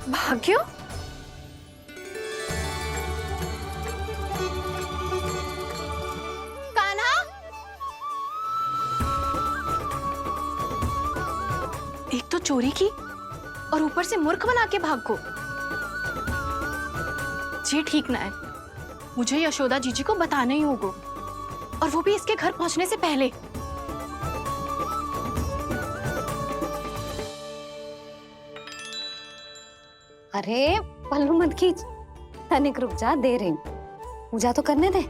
भाग्य, कान्हा, एक तो चोरी की और ऊपर से मूर्ख बना के भाग को। ये ठीक ना है। मुझे यशोदा जीजी को बताना ही होगा, और वो भी इसके घर पहुंचने से पहले। अरे पल्लू मत खींच, तनिक रुक जा, दे रही हूँ, पूजा तो करने दे।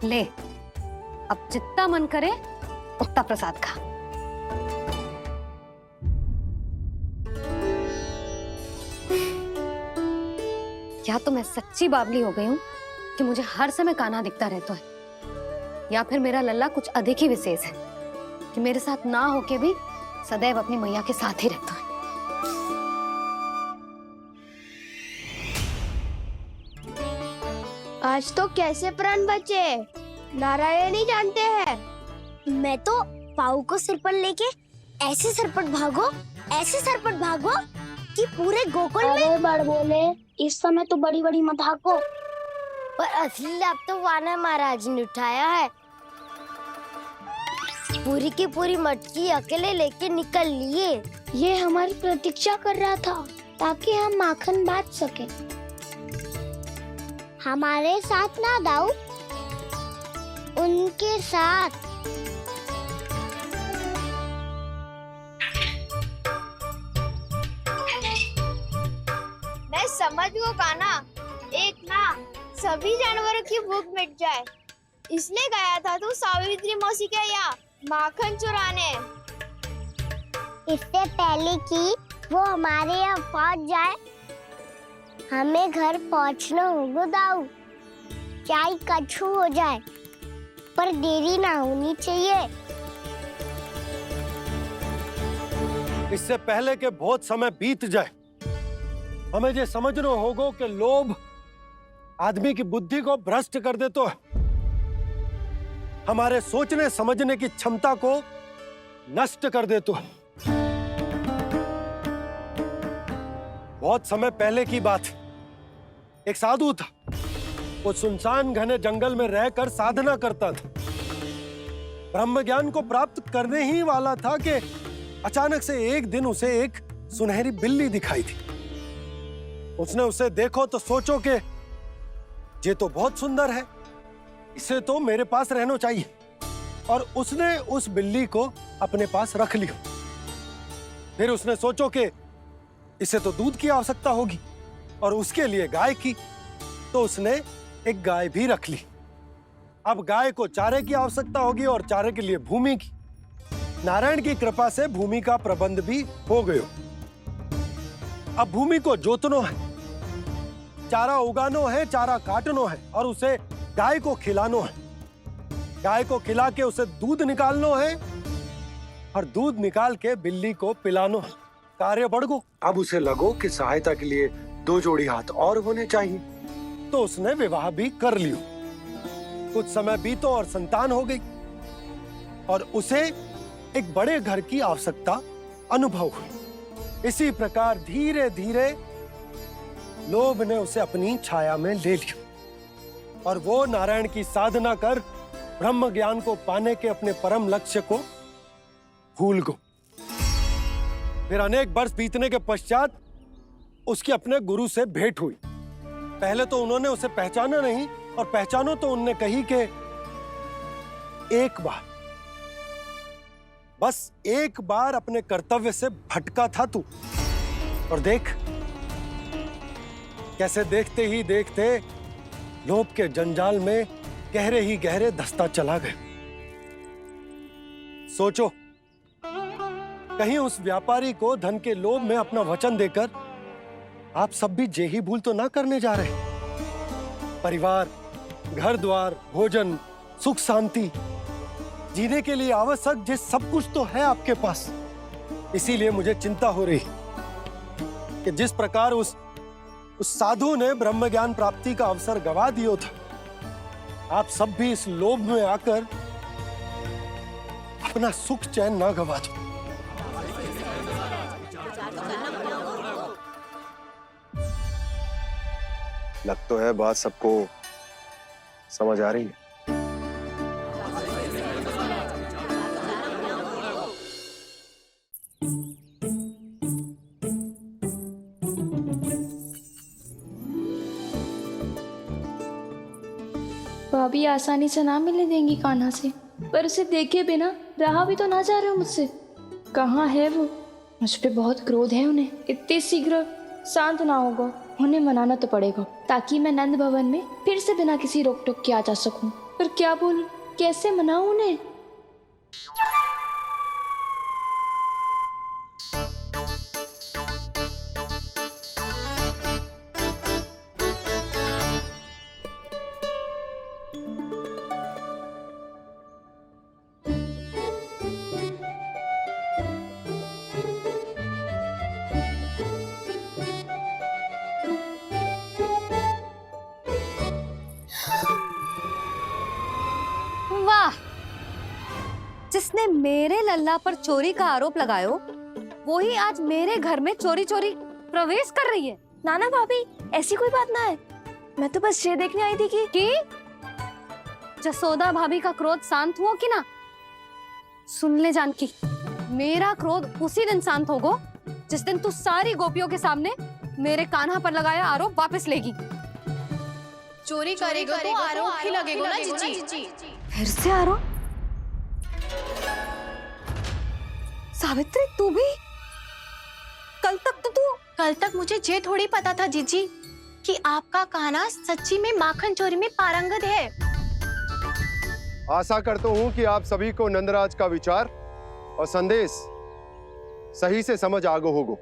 ले, अब जितना मन करे उतना प्रसाद खा। या तो मैं सच्ची बावली हो गई हूँ कि मुझे हर समय कान्हा दिखता रहता है, या फिर मेरा लल्ला कुछ अधिक ही विशेष है कि मेरे साथ ना होके भी सदैव अपनी मैया के साथ ही रहता है। आज तो कैसे प्राण बचे, नारायण ही जानते हैं। मैं तो पाऊ को सिर पर लेके ऐसे सरपट भागो कि पूरे गोकुल में बड़ बोले। इस समय तो बड़ी बड़ी मत हाको, पर असली लाभ तो वानर महाराज ने उठाया है। पूरी की पूरी मटकी अकेले लेके निकल लिए। ये हमारी प्रतीक्षा कर रहा था ताकि हम माखन बांट सके। हमारे साथ ना दाऊ, उनके साथ। मैं समझ गो कान्हा, एक ना सभी जानवरों की भूख मिट जाए, इसलिए गया था तू सावित्री मौसी के यहाँ माखन चुराने। इससे पहले कि वो हमारे यहाँ पहुँच जाए, हमें घर पहुँचना होगा दाऊ, चाहे कछु हो जाए, पर देरी ना होनी चाहिए। इससे पहले के बहुत समय बीत जाए, हमें ये समझना होगा कि लोभ आदमी की बुद्धि को भ्रष्ट कर दे, तो हमारे सोचने समझने की क्षमता को नष्ट कर दे। तो बहुत समय पहले की बात, एक साधु था, वो सुनसान घने जंगल में रहकर साधना करता था। ब्रह्म ज्ञान को प्राप्त करने ही वाला था कि अचानक से एक दिन उसे एक सुनहरी बिल्ली दिखाई थी। उसने उसे देखो तो सोचो कि ये तो बहुत सुंदर है, इसे तो मेरे पास रहना चाहिए, और उसने उस बिल्ली को अपने पास रख लिया। फिर उसने सोचो कि इसे तो दूध की आवश्यकता होगी और उसके लिए गाय की, तो उसने एक गाय भी रख ली। अब गाय को चारे की आवश्यकता होगी और चारे के लिए भूमि की। नारायण की कृपा से भूमि का प्रबंध भी हो गयो। अब भूमि को जोतनो है, चारा उगानो है, चारा काटनो है, और उसे गाय को खिलानो है। गाय को खिला के उसे दूध निकालनो है, और दूध निकाल के बिल्ली को पिलानो है। कार्य बढ़ गो। अब उसे लगो कि सहायता के लिए 2 जोड़ी हाथ और होने चाहिए, तो उसने विवाह भी कर लियो। कुछ समय बीतो और संतान हो गई, और उसे एक बड़े घर की आवश्यकता अनुभव हुई। इसी प्रकार धीरे धीरे लोभ ने उसे अपनी छाया में ले लिया, और वो नारायण की साधना कर ब्रह्म ज्ञान को पाने के अपने परम लक्ष्य को भूल गो। फिर अनेक वर्ष बीतने के पश्चात उसकी अपने गुरु से भेंट हुई। पहले तो उन्होंने उसे पहचाना नहीं, और पहचानो तो उनने कही कि एक बार, बस एक बार अपने कर्तव्य से भटका था तू, और देख कैसे देखते ही देखते लोभ के जंजाल में गहरे ही गहरे धंसता चला गया। सोचो, कहीं उस व्यापारी को धन के लोभ में अपना वचन देकर आप सब भी जे ही भूल तो ना करने जा रहे। परिवार, घर द्वार, भोजन, सुख शांति, जीने के लिए आवश्यक जिस सब कुछ तो है आपके पास। इसीलिए मुझे चिंता हो रही कि जिस प्रकार उस साधु ने ब्रह्म ज्ञान प्राप्ति का अवसर गवा दिया था, आप सब भी इस लोभ में आकर अपना सुख चैन ना गवा दो। लग तो है बात सबको समझ आ रही है। भाभी आसानी से ना मिलने देंगी कान्हा से, पर उसे देखे बिना रहा भी तो ना जा रहे हो मुझसे। कहाँ है वो? मुझ पे बहुत क्रोध है उन्हें। इतने शीघ्र शांत ना होगा, उन्हें मनाना तो पड़ेगा ताकि मैं नंद भवन में फिर से बिना किसी रोक टोक के आ जा सकूं। पर क्या बोलूं, कैसे मनाऊं उन्हें? वाह, जिसने मेरे लल्ला पर चोरी का आरोप लगायो, वो ही आज मेरे घर में चोरी चोरी प्रवेश कर रही है। नाना भाभी, ऐसी कोई बात ना है। मैं तो बस ये देखने आई थी कि जसोदा भाभी का क्रोध शांत हुआ कि ना? सुन ले जानकी, मेरा क्रोध उसी दिन शांत होगा जिस दिन तू सारी गोपियों के सामने मेरे कान्हा पर लगाया आरोप वापस लेगी। चोरी करेगा तो आरोप ही लगेगा ना जीजी। फिर से आरोप? सावित्री, तू भी? कल तक मुझे ये थोड़ी पता था जीजी कि आपका कान्हा सच्ची में माखन चोरी में पारंगत है। आशा करता हूं कि आप सभी को नंदराज का विचार और संदेश सही से समझ आगो होगो।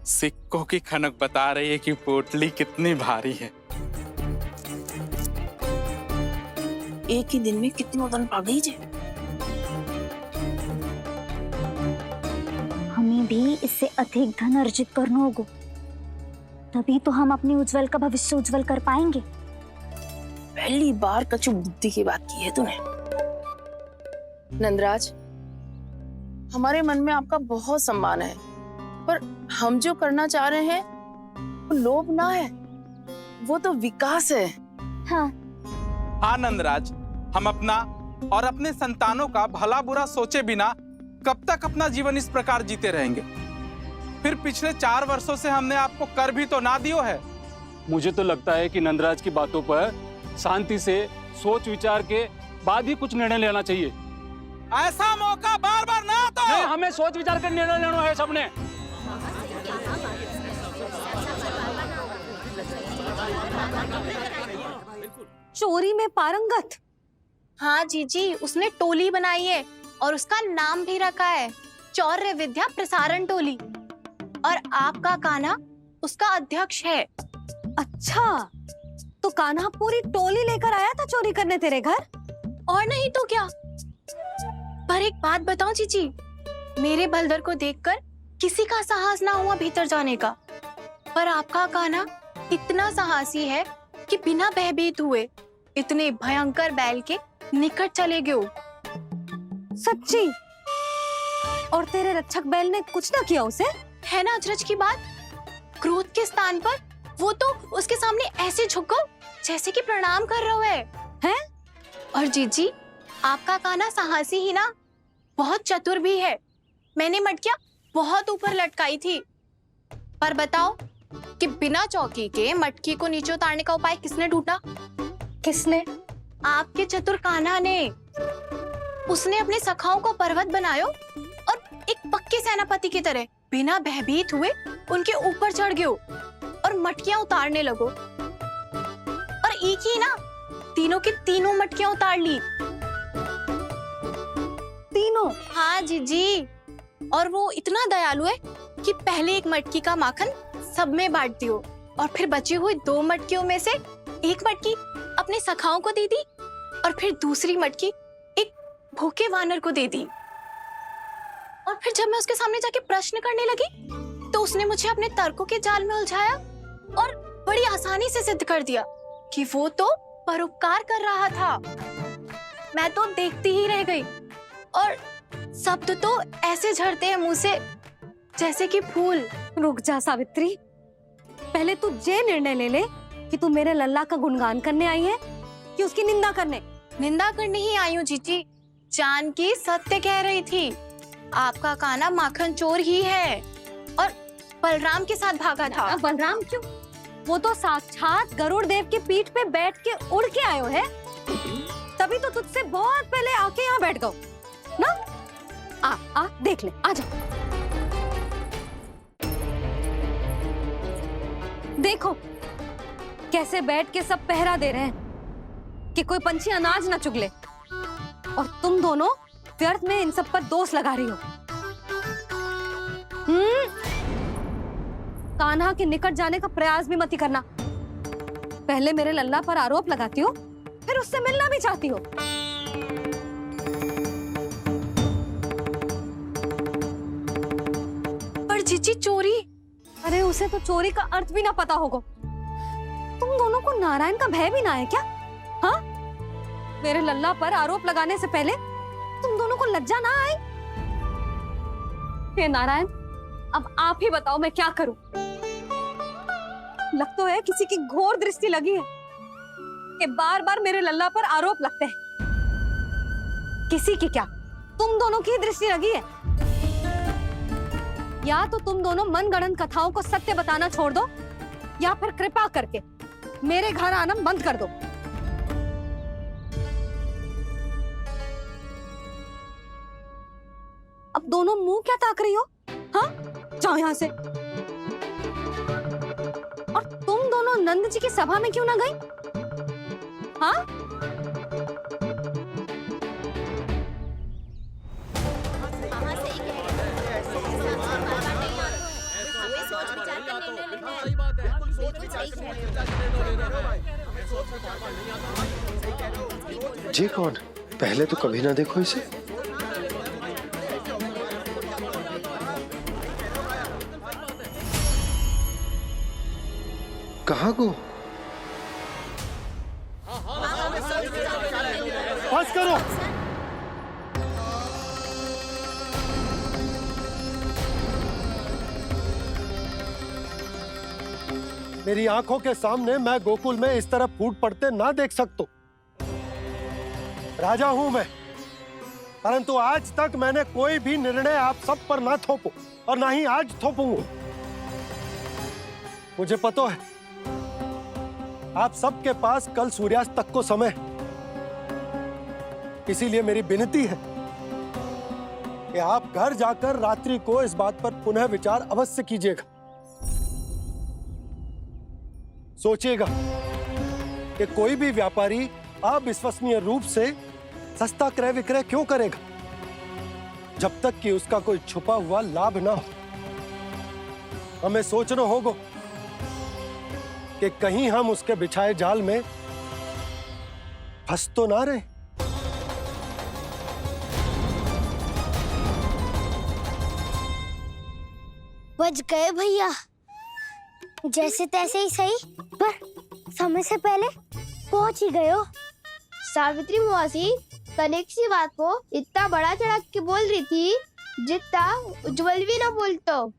सिक्कों की खनक बता रही है कि पोटली कितनी भारी है। एक ही दिन में कितनी वजन पा गई जे। हमें भी इससे अधिक धन अर्जित करना होगा, तभी तो हम अपने उज्जवल का भविष्य उज्जवल कर पाएंगे। पहली बार कछु बुद्धि की बात की है तूने। नंदराज, हमारे मन में आपका बहुत सम्मान है, पर हम जो करना चाह रहे हैं वो लोभ ना है, वो तो विकास है। हाँ नंदराज, हम अपना और अपने संतानों का भला बुरा सोचे बिना कब तक अपना जीवन इस प्रकार जीते रहेंगे? फिर पिछले 4 वर्षों से हमने आपको कर भी तो ना दियो है। मुझे तो लगता है कि नंदराज की बातों पर शांति से सोच विचार के बाद ही कुछ निर्णय लेना चाहिए। ऐसा मौका बार बार ना आता। नहीं, हमें सोच विचार कर निर्णय लेना है सबने। चोरी में पारंगत? हाँ जीजी, उसने टोली बनाई है और उसका नाम भी रखा है चौर्य विद्या प्रसारण टोली, और आपका कान्हा उसका अध्यक्ष है। अच्छा, तो कान्हा पूरी टोली लेकर आया था चोरी करने तेरे घर? और नहीं तो क्या। पर एक बात बताऊं जीजी, मेरे बलदर को देखकर किसी का साहस ना हुआ भीतर जाने का, पर आपका कान्हा इतना साहसी है कि बिना भयभीत हुए इतने भयंकर बैल के निकट चले गए। सच्ची? और तेरे रक्षक बैल ने कुछ ना किया उसे? है ना अचरज की बात। क्रोध के स्थान पर वो तो उसके सामने ऐसे झुको जैसे कि प्रणाम कर रहा है। और जीजी, आपका कान्हा साहसी ही ना, बहुत चतुर भी है। मैंने मटकियां बहुत ऊपर लटकाई थी, पर बताओ कि बिना चौकी के मटकी को नीचे उतारने का उपाय किसने ढूंढा? किसने? आपके चतुर कान्हा ने। उसने अपने सखाओं को पर्वत बनायो और एक पक्के सेनापति की तरह बिना भयभीत हुए उनके ऊपर चढ़ गयो और मटकियां उतारने लगो। और एक ही ना, तीनों की तीनों मटकियां उतार ली। तीनों? हाँ जीजी, और वो इतना दयालु है कि पहले एक मटकी का माखन सब में बांट दियो और फिर बची हुई 2 मटकियों में से एक मटकी अपने सखाओं को दे दी और फिर दूसरी मटकी एक भूखे वानर को दे दी। और फिर जब मैं उसके सामने जाके प्रश्न करने लगी तो उसने मुझे अपने तर्कों के जाल में उलझाया और बड़ी आसानी से सिद्ध कर दिया कि वो तो परोपकार कर रहा था। मैं तो देखती ही रह गई और शब्द तो ऐसे झड़ते हैं मुंह से जैसे कि फूल। रुक जा सावित्री, पहले तू ये निर्णय ले ले कि तू मेरे लल्ला का गुणगान करने आई है कि उसकी निंदा करने। निंदा करने ही आई हूँ जीजी। जानकी सत्य कह रही थी, आपका कान्हा माखन चोर ही है और बलराम के साथ भागा था। बलराम क्यों? वो तो साक्षात गरुड़ देव की पीठ पे बैठ के उड़ के आयो है, तभी तो तुझसे बहुत पहले आके यहाँ बैठ गओ ना। आ देख ले, आ जा। देखो कैसे बैठ के सब पहरा दे रहे हैं कि कोई पंछी अनाज ना चुगले, और तुम दोनों व्यर्थ में इन सब पर दोष लगा रही हो। कान्हा के निकट जाने का प्रयास भी मत ही करना। पहले मेरे लल्ला पर आरोप लगाती हो, फिर उससे मिलना भी चाहती हो। पर जीजी चोरी, अरे उसे तो चोरी का अर्थ भी ना पता होगा। तुम दोनों को नारायण का भय भी ना है क्या? हाँ, मेरे लल्ला पर आरोप लगाने से पहले तुम दोनों को लज्जा ना आई? हे नारायण, अब आप ही बताओ मैं क्या करूं। लग तो है किसी की घोर दृष्टि लगी है कि बार बार मेरे लल्ला पर आरोप लगते हैं। किसी की क्या, तुम दोनों की दृष्टि लगी है। या तो तुम दोनों मनगढ़ंत कथाओं को सत्य बताना छोड़ दो, या फिर कृपा करके मेरे घर आना बंद कर दो। अब दोनों मुंह क्या ताक रही हो? हाँ, जाओ यहां से। और तुम दोनों नंद जी की सभा में क्यों ना गई? हाँ, जी कौन? पहले तो कभी ना देखो इसे। कहाँ को? बस करो। मेरी आंखों के सामने मैं गोकुल में इस तरह फूट पड़ते ना देख सकता। राजा हूं मैं, परंतु आज तक मैंने कोई भी निर्णय आप सब पर ना थोपो और ना ही आज थोपूंगा। मुझे पता है आप सबके पास कल सूर्यास्त तक को समय, इसीलिए मेरी विनती है कि आप घर जाकर रात्रि को इस बात पर पुनः विचार अवश्य कीजिएगा। सोचिएगा कि कोई भी व्यापारी अविश्वसनीय रूप से सस्ता क्रय विक्रय क्यों करेगा जब तक कि उसका कोई छुपा हुआ लाभ ना हो। हमें सोचना होगा कि कहीं हम उसके बिछाए जाल में फंस तो ना रहे। बच गए भैया, जैसे तैसे ही सही, पर समय से पहले पहुंच ही गए हो। सावित्री मौसी कनेक सी बात को इतना बड़ा चढ़ा के बोल रही थी जितना उज्जवल भी ना बोलतो।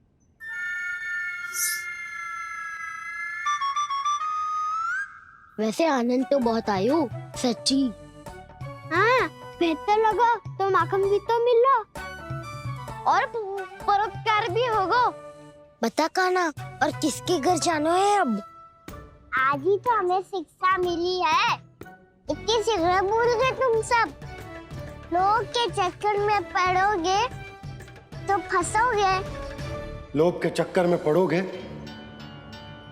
वैसे आनंद तो बहुत आयो, सच्ची। हाँ, बेहतर लगा तो माखन भी तो मिला और परोपकार भी होगा। बता कान्हा, और किसके घर जाना है अब? आज ही तो हमें शिक्षा मिली है, इतनी शीघ्र भूल गए तुम सब। लोग के चक्कर में पड़ोगे तो फंसोगे। लोग के चक्कर में पड़ोगे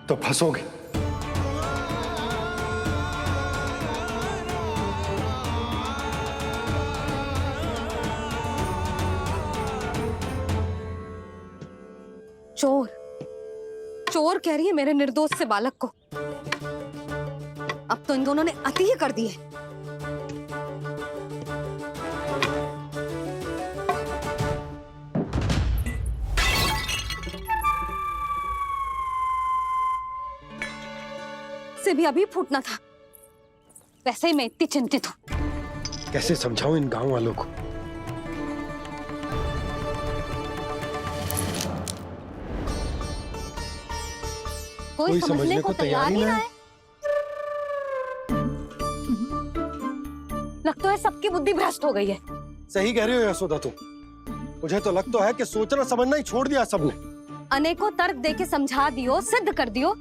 तो फंसोगे। चोर, चोर कह रही है मेरे निर्दोष से बालक को। अब तो इन दोनों ने अति ही कर दी है। से भी अभी फूटना था। वैसे ही मैं इतनी चिंतित हूँ। कैसे समझाऊं इन गांव वालों को? कोई समझने को तैयार ही ना है। लगता है सबकी बुद्धि भ्रष्ट हो गई है। सही कह रही हो यशोदा तुम। मुझे तो लगता है कि सोचना समझना ही छोड़ दिया सबने। अनेकों तर्क देके समझा दियो, सिद्ध कर दियो,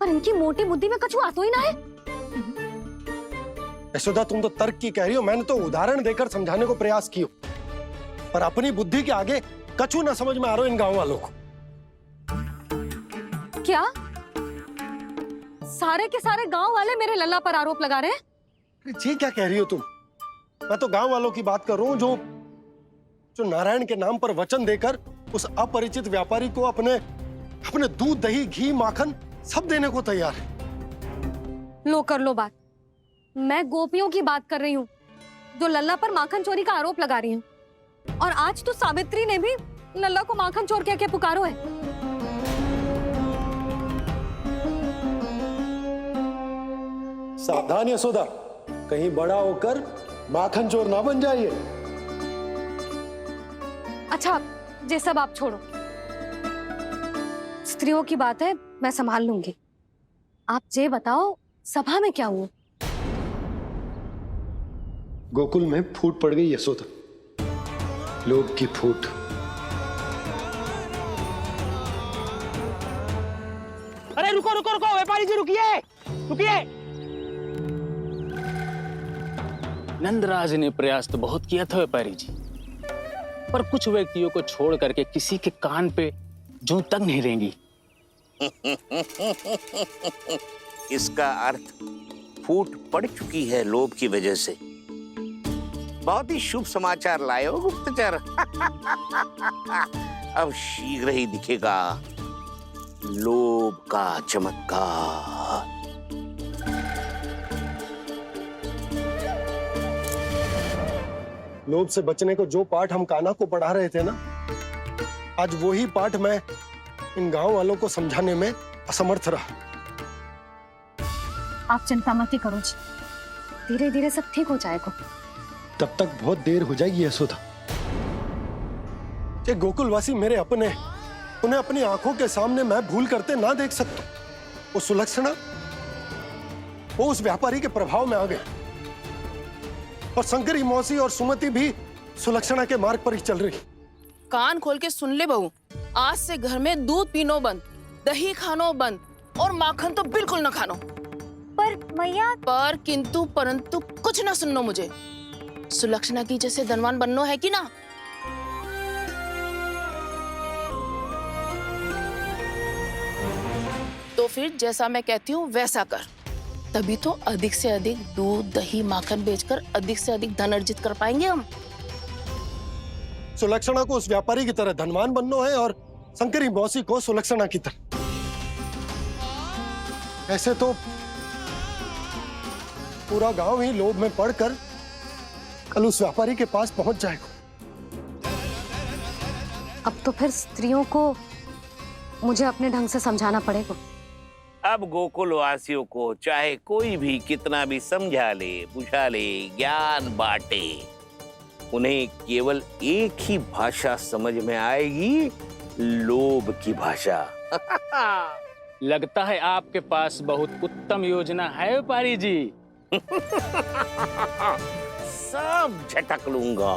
पर इनकी मोटी बुद्धि में कछु आतो ही ना है। यशोदा तुम तो तर्क की कह रही हो, मैंने तो उदाहरण देकर समझाने को प्रयास किया, पर अपनी बुद्धि के आगे कछु ना समझ में आ रहा इन गांव वालों को। क्या सारे के सारे गांव वाले मेरे लल्ला पर आरोप लगा रहे हैं? जी क्या कह रही हो तुम? मैं तो गांव वालों की बात कर रहा हूँ जो नारायण के नाम पर वचन देकर उस अपरिचित व्यापारी को अपने दूध, दही, घी, माखन सब देने को तैयार है। लो कर लो बात। मैं गोपियों की बात कर रही हूँ जो लल्ला पर माखन चोरी का आरोप लगा रही हैं। और आज तो सावित्री ने भी लल्ला को माखन चोर कह के पुकारो है। सावधान यशोदा, कहीं बड़ा होकर माखन चोर ना बन जाइए। अच्छा, ये सब आप छोड़ो। स्त्रियों की बात है, मैं संभाल लूंगी। आप ये बताओ, सभा में क्या हुआ? गोकुल में फूट पड़ गई यशोदा, लोभ की फूट। अरे रुको रुको रुको, व्यापारी जी रुकिए रुकिए। नंदराज ने प्रयास तो बहुत किया था व्यापारी जी, पर कुछ व्यक्तियों को छोड़ करके किसी के कान पे जूं तक नहीं रेंगी। इसका अर्थ फूट पड़ चुकी है लोभ की वजह से। बहुत ही शुभ समाचार लाए हो गुप्तचर। अब शीघ्र ही दिखेगा लोभ का चमत्कार। लोभ से बचने को जो पाठ हम कान्हा को पढ़ा रहे थे ना, आज वही पाठ मैं इन गांव वालों को समझाने में असमर्थ रहा। आप चिंता मत ही करो जी, धीरे धीरे सब ठीक हो जाएगा। तब तक बहुत देर हो जाएगी यशोदा। ये गोकुलवासी मेरे अपने, उन्हें अपनी आंखों के सामने मैं भूल करते ना देख सकता। वो सुलक्षणा, वो उस व्यापारी के प्रभाव में आ गए, और शंकरी मौसी और सुमति भी सुलक्षणा के मार्ग पर ही चल रही। कान खोल के सुन ले बहू, आज से घर में दूध पीनो बंद, दही खानो बंद, और माखन तो बिल्कुल न खानो। पर मैया, पर किंतु परंतु कुछ ना सुननो मुझे। सुलक्षणा की जैसे धनवान बननो है कि ना? तो फिर जैसा मैं कहती हूँ वैसा कर, तभी तो अधिक से अधिक दूध, दही, माखन बेचकर अधिक से अधिक धन अर्जित कर पाएंगे हम। सुलक्षणा को उस व्यापारी की तरह धनवान बनना है और शंकरी मौसी को सुलक्षणा की तरह। ऐसे तो पूरा गांव ही लोभ में पड़कर कल उस व्यापारी के पास पहुंच जाएगा। अब तो फिर स्त्रियों को मुझे अपने ढंग से समझाना पड़ेगा। अब गोकुल वासियों को चाहे कोई भी कितना भी समझा ले, बुझा ले, ज्ञान बांटे, उन्हें केवल एक ही भाषा समझ में आएगी, लोभ की भाषा। लगता है आपके पास बहुत उत्तम योजना है व्यापारी जी। सब झटक लूंगा।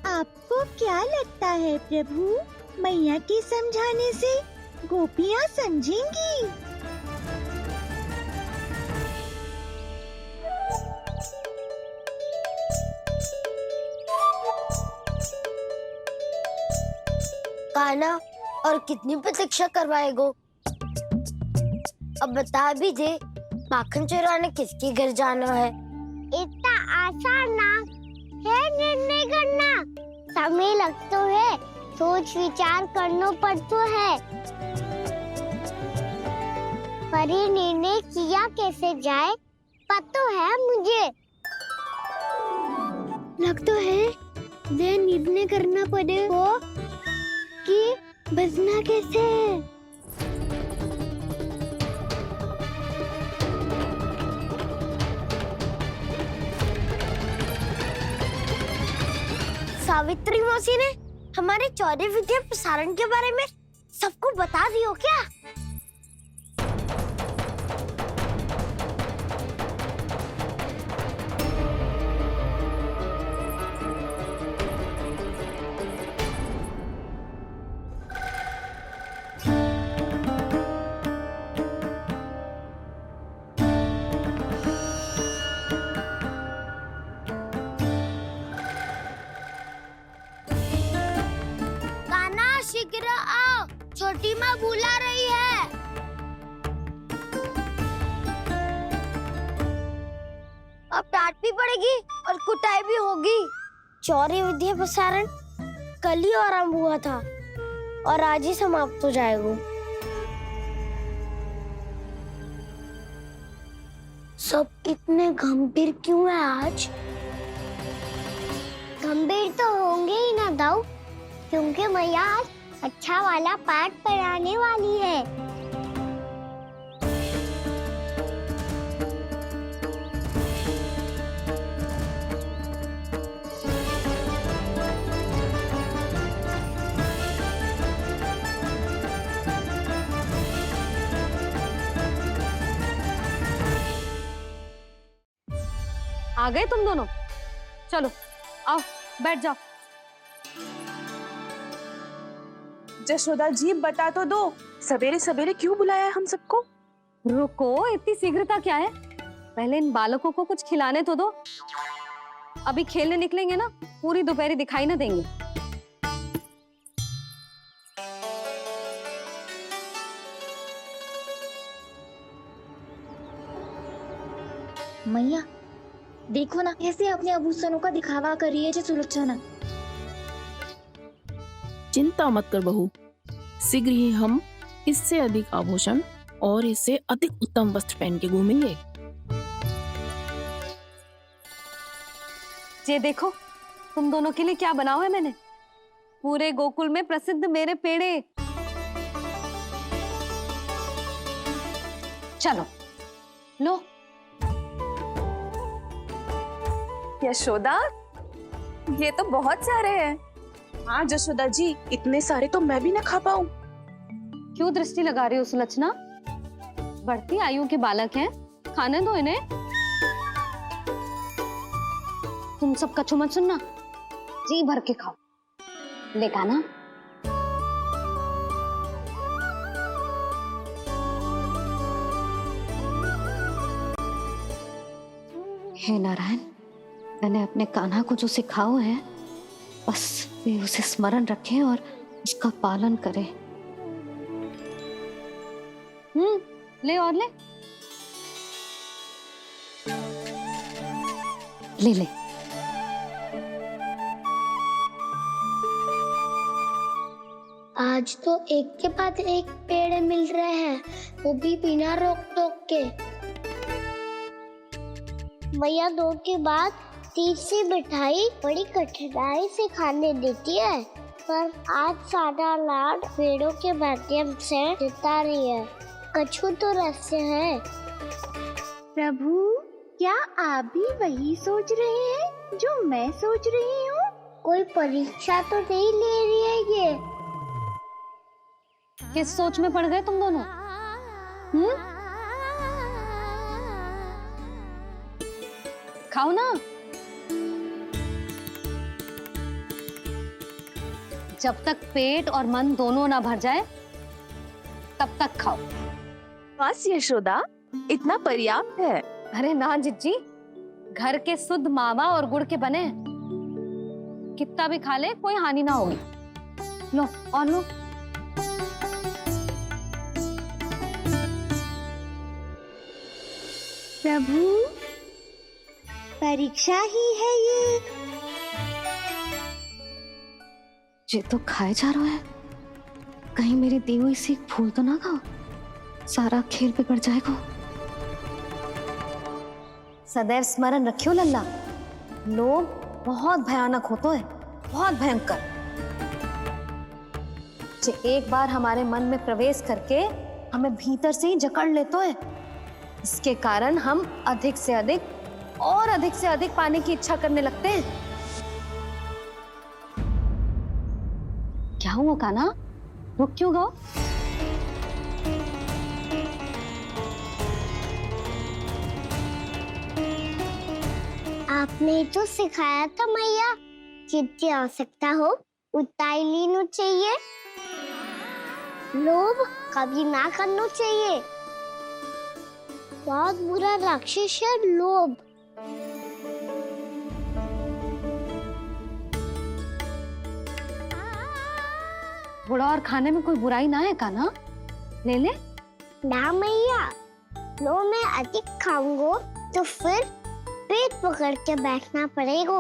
आपको क्या लगता है प्रभु, मैया के समझाने से गोपियां समझेंगी? कान्हा, और कितनी प्रतीक्षा करवाएगो? अब बता भी दे, माखन चुराने किसके घर जाना है? इतना आसान ना समय लगतो है, सोच विचार करना पड़तो है। पर ये निर्णय किया कैसे जाए पता है मुझे। लगता है ये निर्णय करना पड़ेगा कि बचना कैसे है। सावित्री मौसी ने हमारे 14 विद्या प्रसारण के बारे में सबको बता दियो क्या? शीघ्र आओ, छोटी माँ बुला रही है। अब डांट भी पड़ेगी और कुटाई भी होगी। 14 विद्या प्रसारण कल ही आरंभ हुआ था और आज ही समाप्त हो जाएगा। सब इतने गंभीर क्यों है आज? गंभीर तो होंगे ही ना दाऊ, क्योंकि मैया आज अच्छा वाला पाठ पढ़ाने वाली है। आ गए तुम दोनों? चलो आओ बैठ जाओ। जशोदा जी बता तो दो, सवेरे सवेरे क्यों बुलाया है हम सबको? रुको, इतनी शीघ्रता क्या है? पहले इन बालकों को कुछ खिलाने तो दो। अभी खेलने निकलेंगे ना, पूरी दोपहर दिखाई ना देंगे। मैया देखो ना कैसे अपने आभूषणों का दिखावा कर रही है जो सुलोचना। चिंता मत कर बहू, शीघ्र ही हम इससे अधिक आभूषण और इससे अधिक उत्तम वस्त्र पहन के घूमेंगे। ये देखो तुम दोनों के लिए क्या बनाओ है मैंने। पूरे गोकुल में प्रसिद्ध मेरे पेड़े। चलो लो। यशोदा, ये तो बहुत सारे हैं। हाँ जशोदा जी, इतने सारे तो मैं भी ना खा पाऊं। क्यों दृष्टि लगा रही हो सुलक्षणा? बढ़ती आयु के बालक हैं, खाने दो इन्हें। तुम सब कछु मत सुनना, जी भर के खाओ। देखा ना? हे नारायण, मैंने अपने कान्हा को जो सिखाओ है बस वे उसे स्मरण रखें और उसका पालन करें। ले और ले ले ले। आज तो एक के बाद एक पेड़ मिल रहे हैं, वो भी बिना रोक टोक के। मैया 2 के बाद तीसरी मिठाई बड़ी कठिनाई से खाने देती है, पर आज सादा लाड पेड़ों के माध्यम से जिता रही है। कछु तो रहस्य है। प्रभु, क्या आप भी वही सोच रहे हैं जो मैं सोच रही हूँ? कोई परीक्षा तो नहीं ले रही है ये? किस सोच में पड़ गए तुम दोनों? खाओ ना। जब तक पेट और मन दोनों ना भर जाए तब तक खाओ। बस यशोदा, इतना पर्याप्त है। अरे ना जिज्जी, घर के शुद्ध मावा और गुड़ के बने, कितना भी खा ले कोई हानि ना होगी। लो और लो। प्रभु, परीक्षा ही है ये। ये तो खाए जा रहा है, कहीं मेरी दी हुई सीख भूल तो ना खाओ, सारा खेल बिगड़ जाएगा। सदैव स्मरण रखियो लल्ला, लोग बहुत भयानक होते हैं, बहुत भयंकर। जे एक बार हमारे मन में प्रवेश करके हमें भीतर से ही जकड़ लेते हैं, इसके कारण हम अधिक से अधिक पाने की इच्छा करने लगते हैं। क्या हुआ कान्हा, रुक क्यों गो? आपने तो सिखाया था मैया, जितनी आवश्यकता हो उतना ही लेना चाहिए, लोभ कभी ना करना चाहिए। बहुत बुरा राक्षस है लोभ। थोड़ा और खाने में कोई बुराई ना है कान्हा, ले ले। ना मैया, लो मैं अधिक खाऊंगा तो फिर पेट पकड़ के बैठना पड़ेगा।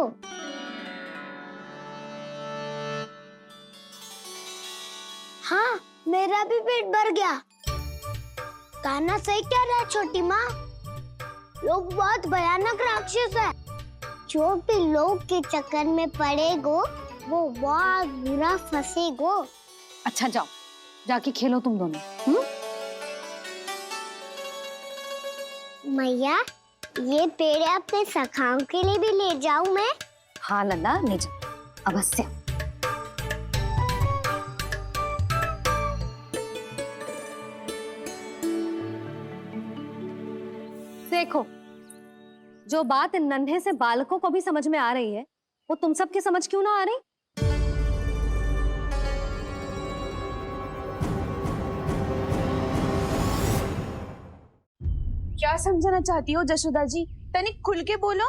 हाँ, मेरा भी पेट भर गया। कान्हा सही कह रहा है छोटी माँ, लोग बहुत भयानक राक्षस है। जो भी लोग के चक्कर में पड़ेगो वो बहुत बुरा फंसेगो। अच्छा जाओ, जाके खेलो तुम दोनों। मैया, ये पेड़ अपने सखाओं के लिए भी ले जाऊं मैं? हाँ लल्ला, ले जा अवश्य। देखो, जो बात इन नन्हे से बालकों को भी समझ में आ रही है, वो तुम सबकी समझ क्यों ना आ रही? क्या समझाना चाहती हो जशोदा जी, तनिक खुल के बोलो।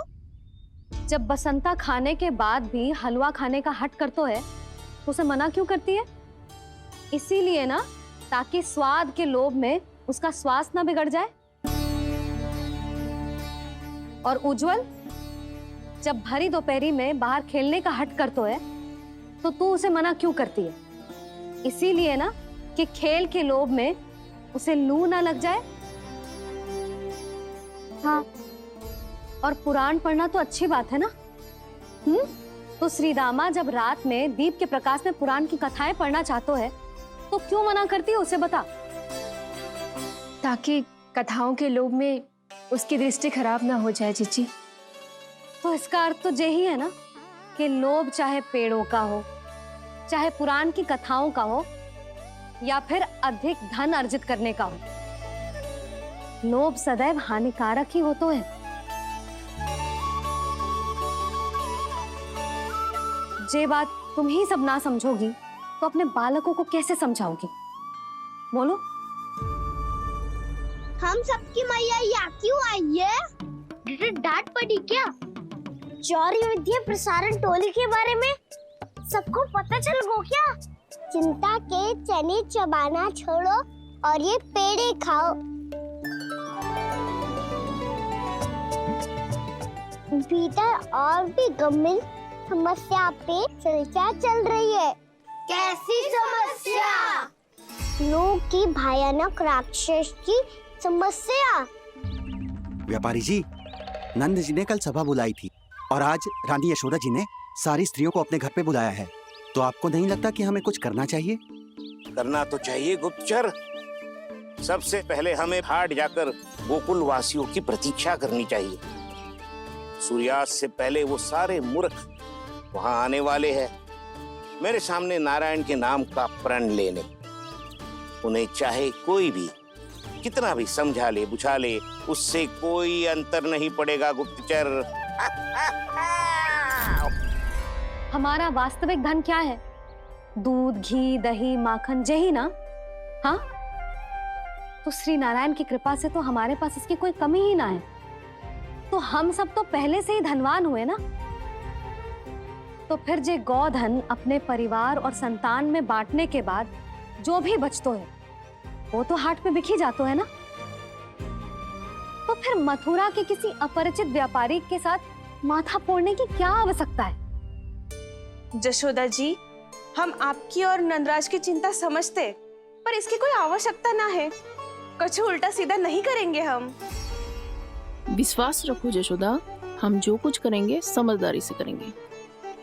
जब बसंता खाने के बाद भी हलवा खाने का हट करतो है तो उसे मना क्यों करती है? इसीलिए ना, ताकि स्वाद के लोभ में उसका स्वास्थ्य ना बिगड़ जाए। और उज्जवल, जब भरी दोपहरी में बाहर खेलने का हट करतो है तो तू उसे मना क्यों करती है? इसीलिए ना कि खेल के लोभ में उसे लू ना लग जाए। हाँ, और पुराण पढ़ना तो अच्छी बात है ना। तो श्री रामा जब रात में दीप के प्रकाश में पुराण की कथाएं पढ़ना चाहते है तो क्यों मना करती है उसे, बता। ताकि कथाओं के लोभ में उसकी दृष्टि खराब ना हो जाए जीजी। तो इसका अर्थ तो यही है ना कि लोभ चाहे पेड़ों का हो, चाहे पुराण की कथाओं का हो, या फिर अधिक धन अर्जित करने का हो, लोभ सदैव हानिकारक ही होता है। जे बात तुम ही सब ना समझोगी तो अपने बालकों को कैसे समझाओगी? बोलो। हम सबकी मैया यहाँ क्यों आई है? जिसे डांट पड़ी क्या? चौरी विद्या प्रसारण टोली के बारे में सबको पता चल गो क्या? चिंता के चने चबाना छोड़ो और ये पेड़े खाओ। भीतर और भी गंभीर समस्या पे चर्चा चल रही है। कैसी समस्या? लोग की भयानक राक्षस की समस्या। व्यापारी जी, नंद जी ने कल सभा बुलाई थी और आज रानी यशोदा जी ने सारी स्त्रियों को अपने घर पे बुलाया है, तो आपको नहीं लगता कि हमें कुछ करना चाहिए? करना तो चाहिए गुप्तचर। सबसे पहले हमें हाट जाकर गोकुल वासियों की प्रतीक्षा करनी चाहिए। सूर्यास्त से पहले वो सारे मूर्ख वहां आने वाले हैं, मेरे सामने नारायण के नाम का प्रण लेने। उन्हें चाहे कोई भी कितना भी समझा ले बुझा ले, उससे कोई अंतर नहीं पड़ेगा गुप्तचर। हमारा वास्तविक धन क्या है? दूध, घी, दही, माखन, यही ना? हाँ, तो श्री नारायण की कृपा से तो हमारे पास इसकी कोई कमी ही ना है। तो हम सब तो पहले से ही धनवान हुए ना। तो फिर जे गोधन अपने परिवार और संतान में बांटने के बाद जो भी बचतो है वो तो हाट में बिखी जातो है ना। तो फिर मथुरा के किसी अपरिचित व्यापारी के साथ माथा फोड़ने की क्या आवश्यकता है? जशोदा जी, हम आपकी और नंदराज की चिंता समझते, पर इसकी कोई आवश्यकता ना है। कछु उल्टा सीधा नहीं करेंगे हम। विश्वास रखो जशोदा, हम जो कुछ करेंगे समझदारी से करेंगे।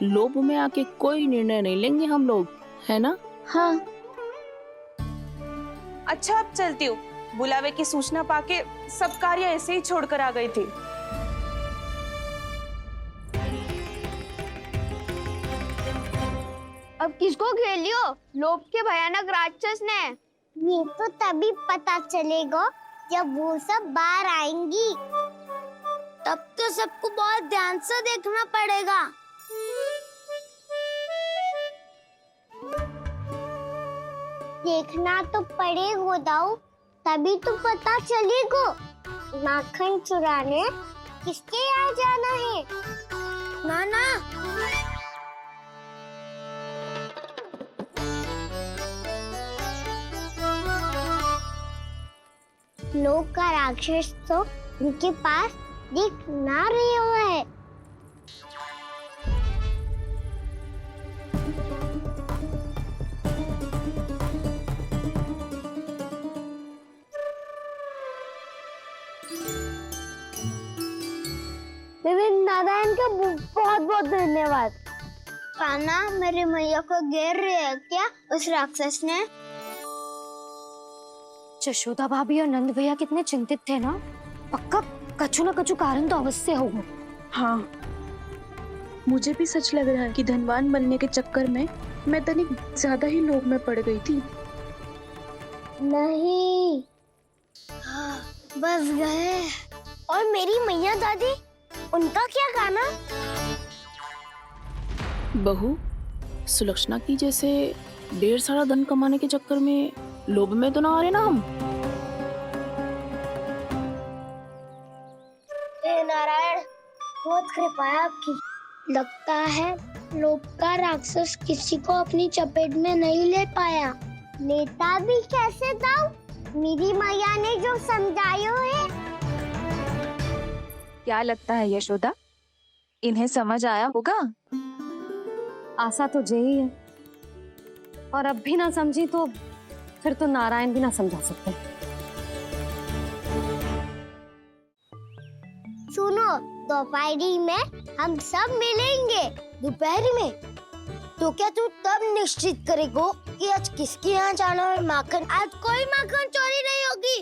लोभ में आके कोई निर्णय नहीं लेंगे हम लोग, है ना? हाँ। अच्छा, अब चलती हूँ। बुलावे की सूचना पाके सब कार्य ऐसे ही छोड़कर आ गई थी। अब किसको घेर लियो? लोभ के भयानक राक्षस ने। ये तो तभी पता चलेगा जब वो सब बाहर आएंगी। तब तो सबको बहुत ध्यान से देखना पड़ेगा। देखना तो पड़ेगा दाऊ, तभी तो पता चलेगा माखन चुराने किसके यहाँ जाना है। नाना, लोग का राक्षस तो उनके पास दिख ना रही हुआ है। नारायण का बहुत बहुत धन्यवाद। कान्हा, मेरे मैया को घेर रहे है क्या उस राक्षस ने? यशोदा भाभी और नंद भैया कितने चिंतित थे ना। पक्का कछु ना कछु कारण तो अवश्य होगा। हाँ, मुझे भी सच लग रहा है कि धनवान बनने के चक्कर में मैं तनिक ज्यादा ही लोभ में पड़ गई थी। नहीं, बस गए। और मेरी मैया दादी, उनका क्या गाना? बहू, सुलक्षणा की जैसे ढेर सारा धन कमाने के चक्कर में लोभ में तो ना आ रहे ना हम। हे नारायण, बहुत कृपा है आपकी। लगता है लोभ का राक्षस किसी को अपनी चपेट में नहीं ले पाया। लेता भी कैसे दाऊ? मेरी मैया ने जो समझाया है। क्या लगता है यशोदा, इन्हें समझ आया होगा? आशा तो यही है, और अब भी ना समझी तो फिर तो नारायण भी ना समझा सकते। सुनो, दोपहरी में हम सब मिलेंगे। दोपहर में? तो क्या तू तब निश्चित करेगो कि आज किसके यहाँ जाना है माखन? आज कोई माखन चोरी नहीं होगी।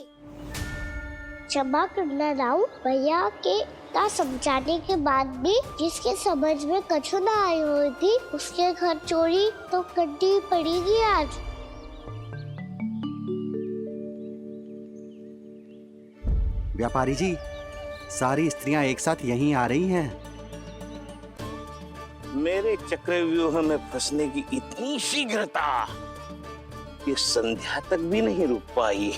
क्षमा करना राव, भैया के का समझाने के बाद भी जिसके समझ में कछु ना आई हुई थी उसके घर चोरी तो करनी पड़ेगी आज। व्यापारी जी, सारी स्त्रियां एक साथ यहीं आ रही हैं। मेरे चक्रव्यूह में फंसने की इतनी शीघ्रता कि संध्या तक भी नहीं रुक पाई।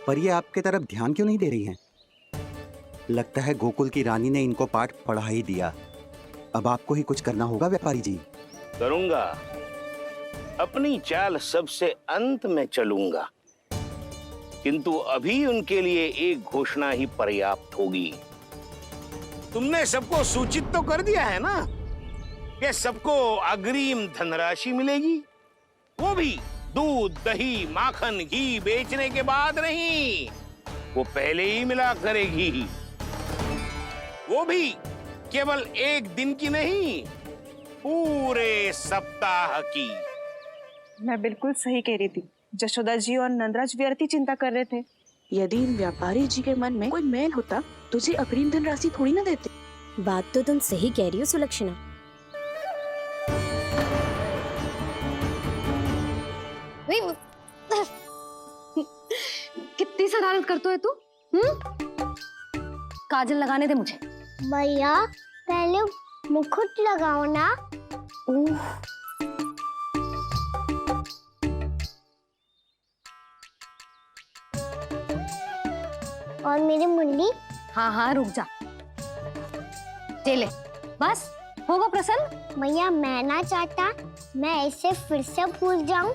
पर ये आपके तरफ ध्यान क्यों नहीं दे रही हैं? लगता है गोकुल की रानी ने इनको पाठ पढ़ा ही दिया। अब आपको ही कुछ करना होगा व्यापारी जी। करूंगा, अपनी चाल सबसे अंत में चलूंगा, किंतु अभी उनके लिए एक घोषणा ही पर्याप्त होगी। तुमने सबको सूचित तो कर दिया है ना कि सबको अग्रिम धनराशि मिलेगी, वो भी दूध, दही, माखन, घी बेचने के बाद नहीं, वो पहले ही मिला करेगी। वो भी केवल एक दिन की नहीं, पूरे सप्ताह की। मैं बिल्कुल सही कह रही थी। जशोदा जी और नंदराज व्यर्थ ही चिंता कर रहे थे। यदि इन व्यापारी जी के मन में कोई मैल होता तो जी अग्रिम धनराशि थोड़ी ना देते। बात तो तुम सही कह रही हो सुलक्षणा। कितनी शरारत करते है तू? काजल लगाने दे मुझे। भैया, पहले मुकुट लगाओ ना। और मेरी मुन्नी? हाँ हाँ, रुक जा। ले, बस होगा प्रसन्न। भैया, मैं ना चाहता मैं ऐसे फिर से भूल जाऊं,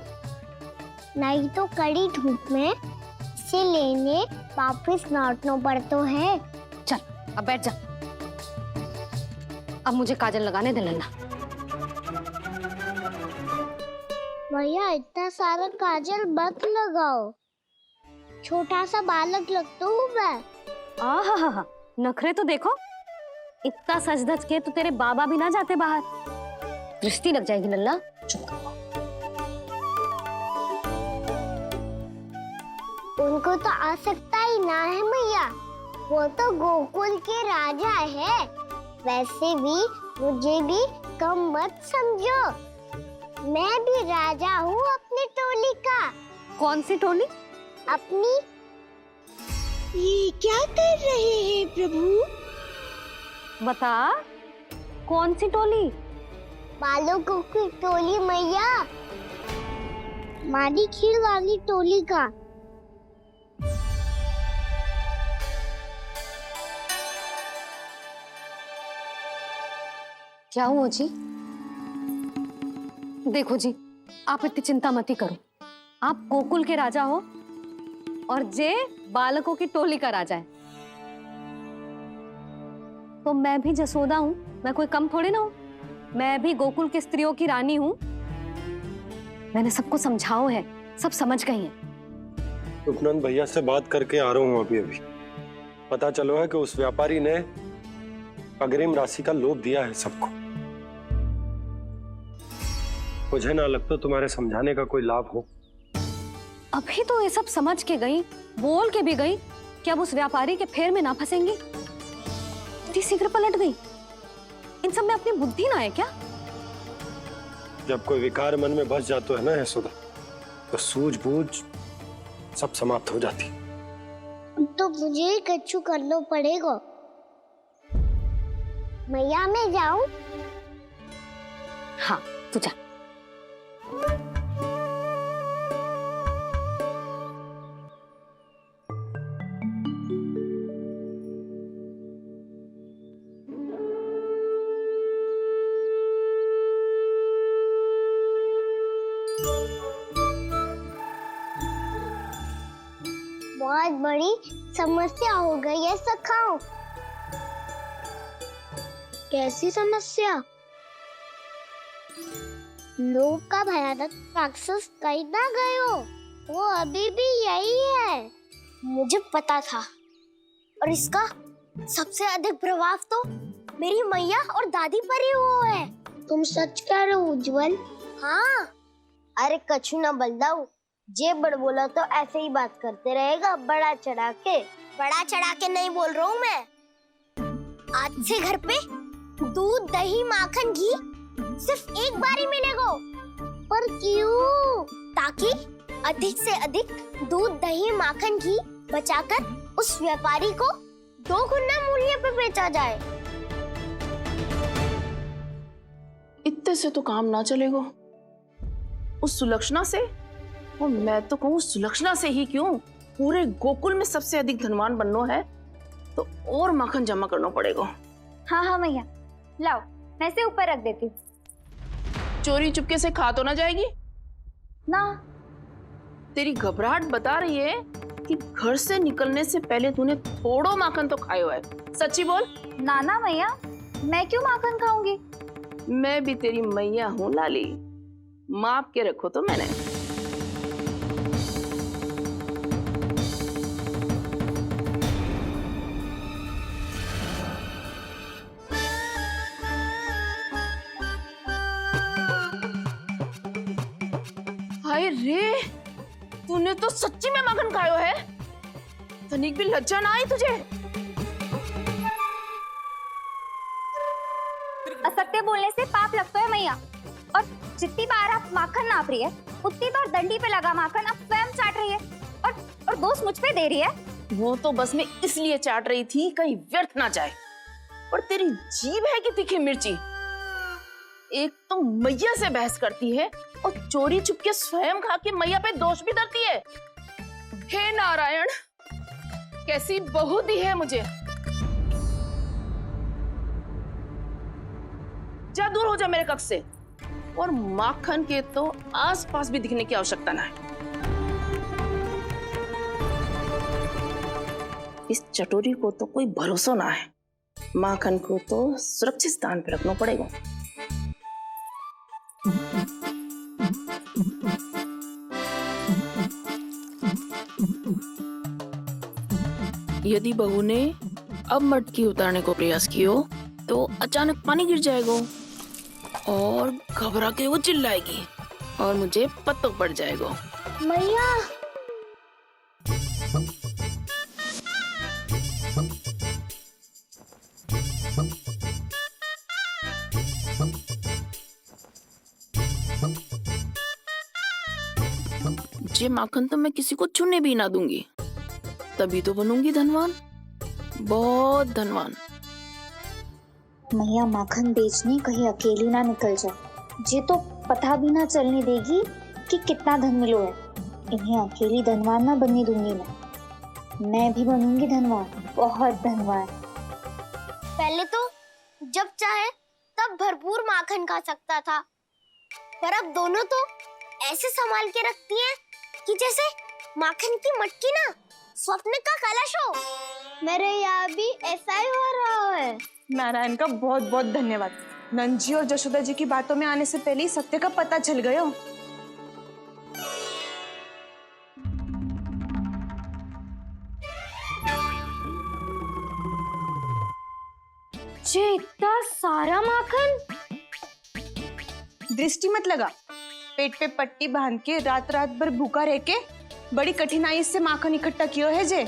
नहीं तो कड़ी धूप में इसे लेने वापस लौटना पड़ता है। चल अब बैठ जा। अब मुझे काजल लगाने दे लल्ला। भैया इतना सारा काजल मत लगाओ, छोटा सा बालक लगता हूँ मैं। आहा, नखरे तो देखो, इतना सज धज के तो तेरे बाबा भी ना जाते बाहर, दृष्टि लग जाएगी लल्ला। चुप करो। उनको तो आ सकता ही ना है मैया, वो तो गोकुल के राजा है। वैसे भी मुझे भी कम मत समझो, मैं भी राजा हूँ अपनी टोली का। कौन सी टोली? अपनी। ये क्या कर रहे हैं प्रभु? बता, कौन सी टोली? बालकों की टोली मैया, मारी खीर वाली टोली का। क्या हुआ जी? देखो जी, आप इतनी चिंता मत ही करो। आप गोकुल के राजा हो और जे बालकों की टोली का राजा है, तो मैं भी जसोदा हूँ, मैं कोई कम थोड़ी ना हूँ। मैं भी गोकुल की स्त्रियों की रानी हूँ। मैंने सबको समझाओ है, सब समझ गई हैं। उपनंद भैया से बात करके आ रहा हूँ अभी। पता चलो है कि उस व्यापारी ने अग्रिम राशि का लोभ दिया है सबको। मुझे ना लगता तुम्हारे समझाने का कोई लाभ हो। अभी तो ये सब समझ के गई, बोल के भी गई कि अब उस व्यापारी के फेर में ना फंसेंगी। इतनी शीघ्र पलट गई। इन सब में अपनी बुद्धि ना है क्या? जब कोई विकार मन में बस जाता है ना यशोदा, तो सूझबूझ सब समाप्त हो जाती। तो मुझे ही कच्चू करना पड़ेगा। मैया मैं जाऊं? हाँ तू जा। बहुत बड़ी समस्या हो गई है सखाओ। कैसी समस्या? लोभ का भयानक राक्षस कहीं ना गयो, वो अभी भी यही है। मुझे पता था, और इसका सबसे अधिक प्रभाव तो मेरी मैया और दादी पर ही हुआ है। तुम सच कह रहे हो उज्जवल? हाँ। अरे कछु ना बलदाऊ, जे बड़ बोला तो ऐसे ही बात करते रहेगा, बड़ा चढ़ा के। बड़ा चढ़ा के नहीं बोल रहा हूँ मैं। आज से घर पे दूध दही माखन घी सिर्फ एक बार ही मिलेगा। पर क्यों? ताकि अधिक से अधिक दूध दही माखन घी बचाकर उस व्यापारी को 2 गुना मूल्य पे बेचा जाए। इतने से तो काम ना चलेगा। उस सुलक्षणा से, और मैं तो कहूँ सुलक्षणा से ही क्यों, पूरे गोकुल में सबसे अधिक धनवान बनना है तो और माखन जमा करना पड़ेगा। हाँ हाँ मैया, लाओ मैं इसे ऊपर रख देती हूँ। चोरी चुपके से खा तो ना जाएगी ना? तेरी घबराहट बता रही है कि घर से निकलने से पहले तूने थोड़ो माखन तो खाया है। सच्ची बोल। ना ना मैया, मैं क्यों माखन खाऊंगी? मैं भी तेरी मैया हूँ लाली, माप के रखो तो मैंने। हाय रे, तूने तो सच्ची में माखन खायो है। तनिक भी लज्जा ना आई तुझे? असत्य बोलने से पाप लगता है मैया, और जितनी बार आप माखन नाप रही है उतनी बार डंडी पे लगा माखन आप स्वयं चाट रही है, और दोष मुझ पे दे रही है। वो तो बस मैं इसलिए चाट रही थी कहीं व्यर्थ ना जाए। और तेरी जीभ है कि तीखी मिर्ची। एक तो मैया से बहस करती है और चोरी चुपके स्वयं खा के मैया पे दोष भी धरती है। हे नारायण, कैसी बहू दी है मुझे। जा दूर हो जा मेरे कक्ष से, और माखन के तो आसपास भी दिखने की आवश्यकता ना है। इस चटोरी को तो कोई भरोसा ना है। माखन को तो सुरक्षित स्थान पे रखना पड़ेगा। यदि बहू ने अब मटकी उतारने को प्रयास किया तो अचानक पानी गिर जाएगा और घबरा के वो चिल्लाएगी और मुझे पता पड़ जाएगा। मैया ये माखन तो मैं किसी को छूने भी ना दूंगी, तभी तो बनूंगी धनवान, बहुत धनवान। मैया माखन बेचने कहीं अकेली ना निकल जाए। ये तो पता भी ना चलने देगी कि कितना धन मिलो है। इन्हें अकेली धनवान ना बनने दूंगी मैं भी बनूंगी धनवान, बहुत धनवान। पहले तो जब चाहे तब भरपूर माखन खा सकता था, पर अब दोनों तो ऐसे संभाल के रखती हैं कि जैसे माखन की मटकी ना स्वप्न का कलश हो। मेरे यहाँ भी ऐसा ही हो रहा है। नारायण का बहुत बहुत धन्यवाद। नंजी और जशोदा जी की बातों में आने से पहले ही सत्य का पता चल गया। ये इतना सारा माखन। दृष्टि मत लगा, पेट पे पट्टी बांध के रात रात भर भूखा रह के बड़ी कठिनाई से माखन इकट्ठा किया है जे।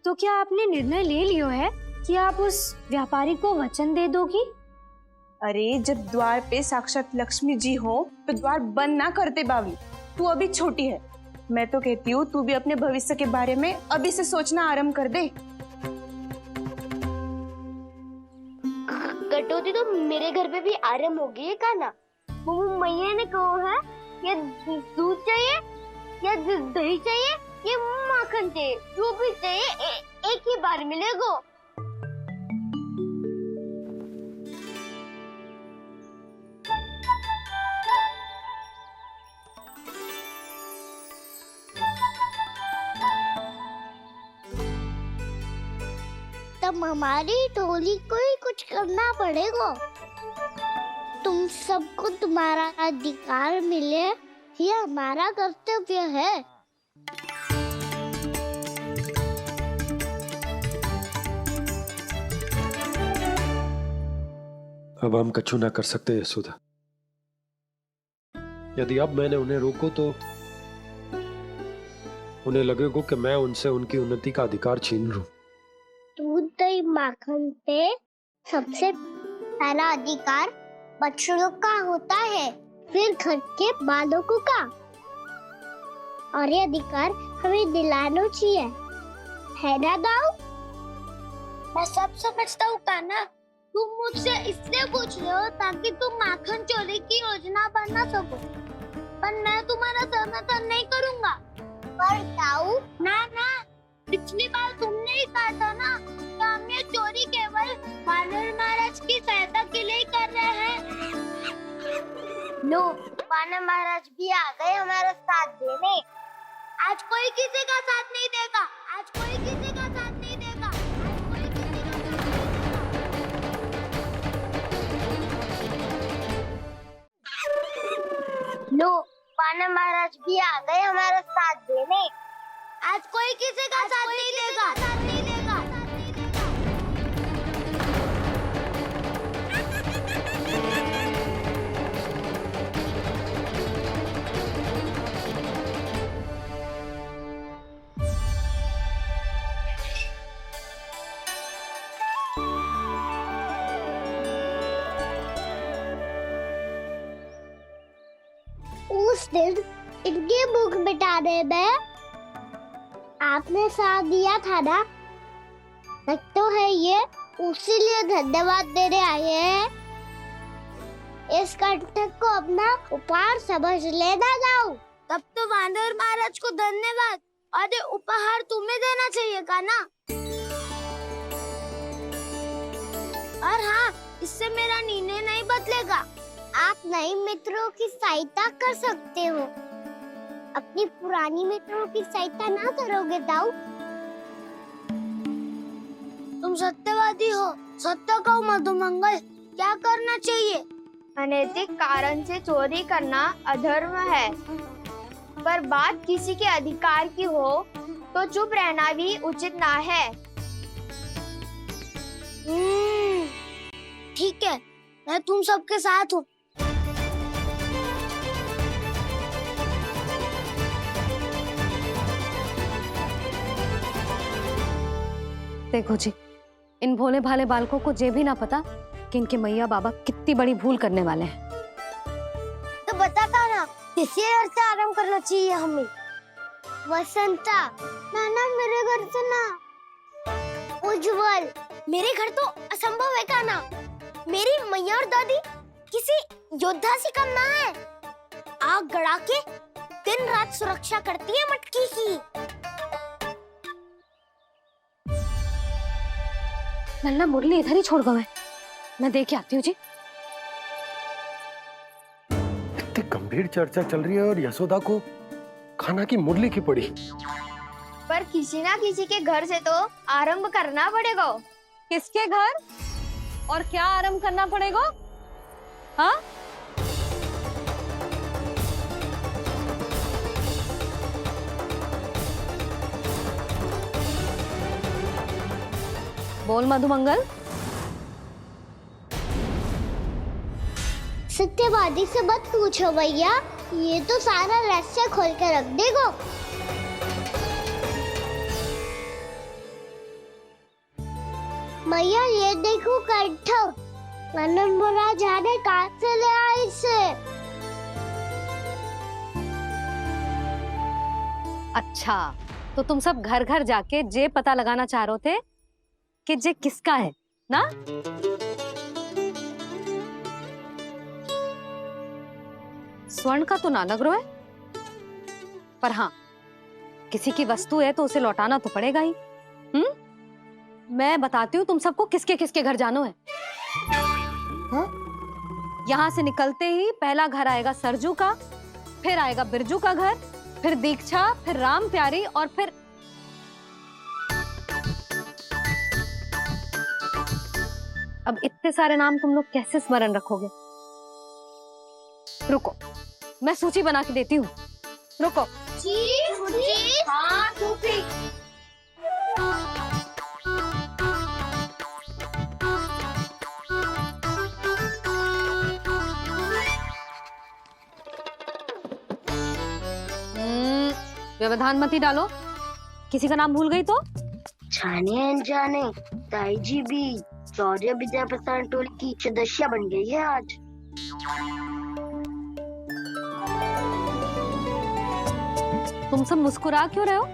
तो क्या आपने निर्णय ले लियो है कि आप उस व्यापारी को वचन दे दोगी? अरे जब द्वार पे साक्षात लक्ष्मी जी हो तो द्वार बंद ना करते बावली। तू अभी छोटी है, मैं तो कहती हूँ तू भी अपने भविष्य के बारे में अभी से सोचना आरंभ कर दे। कटौती तो मेरे घर पे भी आरंभ हो गई है का ना। वो मैया ने कहा है ये दूध चाहिए या दही चाहिए ये माखन चाहिए, जो भी चाहिए एक ही बार मिलेगा। तब हमारी टोली को ही कुछ करना पड़ेगा। तुम सबको तुम्हारा अधिकार मिले, ये हमारा कर्तव्य है। अब हम कछु ना कर सकते यशोदा। यदि अब मैंने उन्हें रोको तो उन्हें लगेगा कि मैं उनसे उनकी उन्नति का अधिकार छीन लूं। दूध दही माखन पे सबसे पहला अधिकार बच्चों का होता है, फिर घर के बालकों का, और ये अधिकार हमें दिलाना चाहिए, है ना दाऊ? मैं सब समझता हूँ कान्हा, तुम मुझसे इसलिए पूछ रहे हो ताकि तुम माखन चोरी की योजना बना सको, पर मैं तुम्हारा समर्थन नहीं करूँगा। पर दाऊ ना, पिछली बार तुमने ही कहा था ना कि हम ये चोरी केवल वानर महाराज की सहायता के लिए कर रहे हैं। लो, वानर महाराज भी आ गए हमारा साथ देने। आज कोई किसी का साथ नहीं देगा, आज कोई किसी का साथ नहीं देगा, आज कोई किसी का साथ नहीं देगा। लो, वानर महाराज भी आ गए हमारा साथ देने। आज कोई किसी का साथ नहीं देगा। उस दिन इनकी भूख मिटाने में आपने साथ दिया था ना, लगता है ये उसी लिए धन्यवाद देने आए हैं। इस कंटक को अपना उपहार समझ लेना जाओ। तब तो वानर महाराज को धन्यवाद और ये उपहार तुम्हें देना चाहिए का ना। और हाँ, इससे मेरा निर्णय नहीं बदलेगा। आप नए मित्रों की सहायता कर सकते हो, अपनी पुरानी मित्रों की सहायता ना करोगे दाऊ? तुम सत्यवादी हो, सत्य कहो मधुमंगल, क्या करना चाहिए? अनैतिक कारण से चोरी करना अधर्म है, पर बात किसी के अधिकार की हो तो चुप रहना भी उचित ना है। ठीक है, मैं तुम सबके साथ हूँ। देखो जी, इन भोले भाले बालकों को ये भी ना पता कि इनके मैया बाबा कितनी बड़ी भूल करने वाले हैं। तो बताता ना, किसी घर से आराम करना चाहिए हमें। वसंता, नाना मेरे घर से ना। उज्जवल, मेरे घर तो असंभव है काना। मेरी मैया और दादी किसी योद्धा से कम ना है। आग गड़ा के दिन रात सुरक्षा करती है मटकी की। लल्ला मुरली इधर ही छोड़ गए, मैं देख के आती हूँ जी। इतनी गंभीर चर्चा चल रही है और यशोदा को खाना की मुरली की पड़ी। पर किसी ना किसी के घर से तो आरंभ करना पड़ेगा। किसके घर और क्या आरंभ करना पड़ेगा? हाँ, बोल मधुमंगल। सत्यवादी से मत पूछो भैया, ये तो सारा रहस्य खोल के रख देगा। मैया ये देखो कंठा, आनंद महाराज ने कहाँ से ले आए इसे? अच्छा, तो तुम सब घर घर जाके जे पता लगाना चाह रहे थे कि जे किसका है ना? स्वर्ण का तो ना लग रहा है, पर हाँ, किसी की वस्तु है तो उसे लौटाना तो पड़ेगा ही। मैं बताती हूँ तुम सबको किसके किसके घर जाना है। हाँ? यहाँ से निकलते ही पहला घर आएगा सरजू का, फिर आएगा बिरजू का घर, फिर दीक्षा, फिर राम प्यारी और फिर अब इतने सारे नाम तुम लोग कैसे स्मरण रखोगे? रुको, मैं सूची बना के देती हूँ। रुको। हाँ, व्यवधान मत ही डालो, किसी का नाम भूल गई तो? जाने अनजाने ताई जी भी शौर्य विद्या प्रसारण टोली की सदस्य बन गई है आज। तुम सब मुस्कुरा क्यों रहे हो?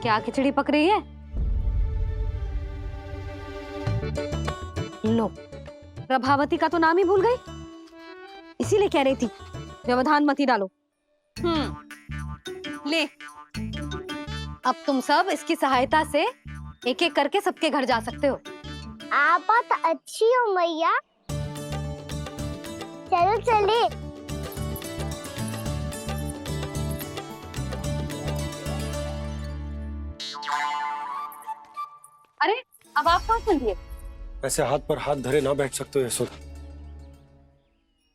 क्या खिचड़ी पक रही है? लो, प्रभावती का तो नाम ही भूल गई, इसीलिए कह रही थी व्यवधान मत ही डालो। ले, अब तुम सब इसकी सहायता से एक एक करके सबके घर जा सकते हो। आप तो अच्छी हो मैया, चलो चले। अरे, अब आप कहाँ चल दिए? ऐसे हाथ पर हाथ धरे ना बैठ सकते हो यशोदा।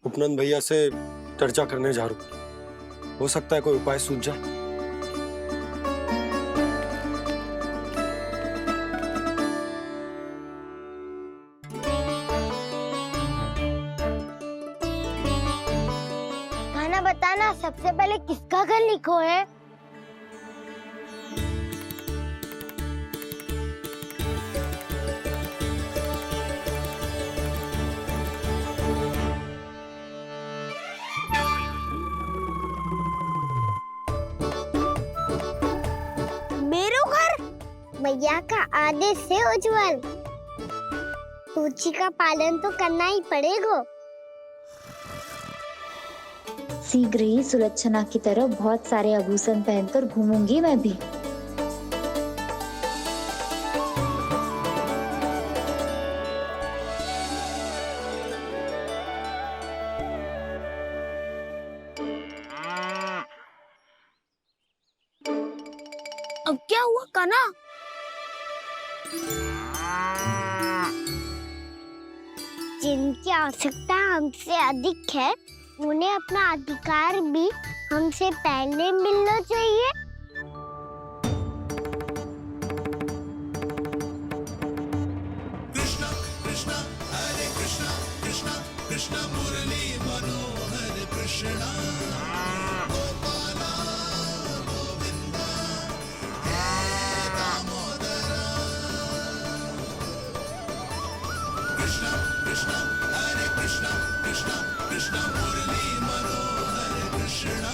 उपनंद भैया से चर्चा करने जा रहा हूं, हो सकता है कोई उपाय सूझ जाए। खाना बताना, सबसे पहले किसका घर लिखो है? मैया का आदेश से उज्जवल, सूची का पालन तो करना ही पड़ेगा। शीघ्र ही सुलक्षणा की तरह बहुत सारे आभूषण पहनकर घूमूंगी मैं भी। अब क्या हुआ काना? जिनकी आवश्यकता हमसे अधिक है, उन्हें अपना अधिकार भी हमसे पहले मिलना चाहिए। कृष्णा कृष्णा हरे कृष्णा कृष्णा कृष्णा मुरली मनोहर कृष्णा गोपाला गोविंदा हे दामोदरा। कृष्णा कृष्णा हरे कृष्णा कृष्णा कृष्णा मुरली मनोहर कृष्णा।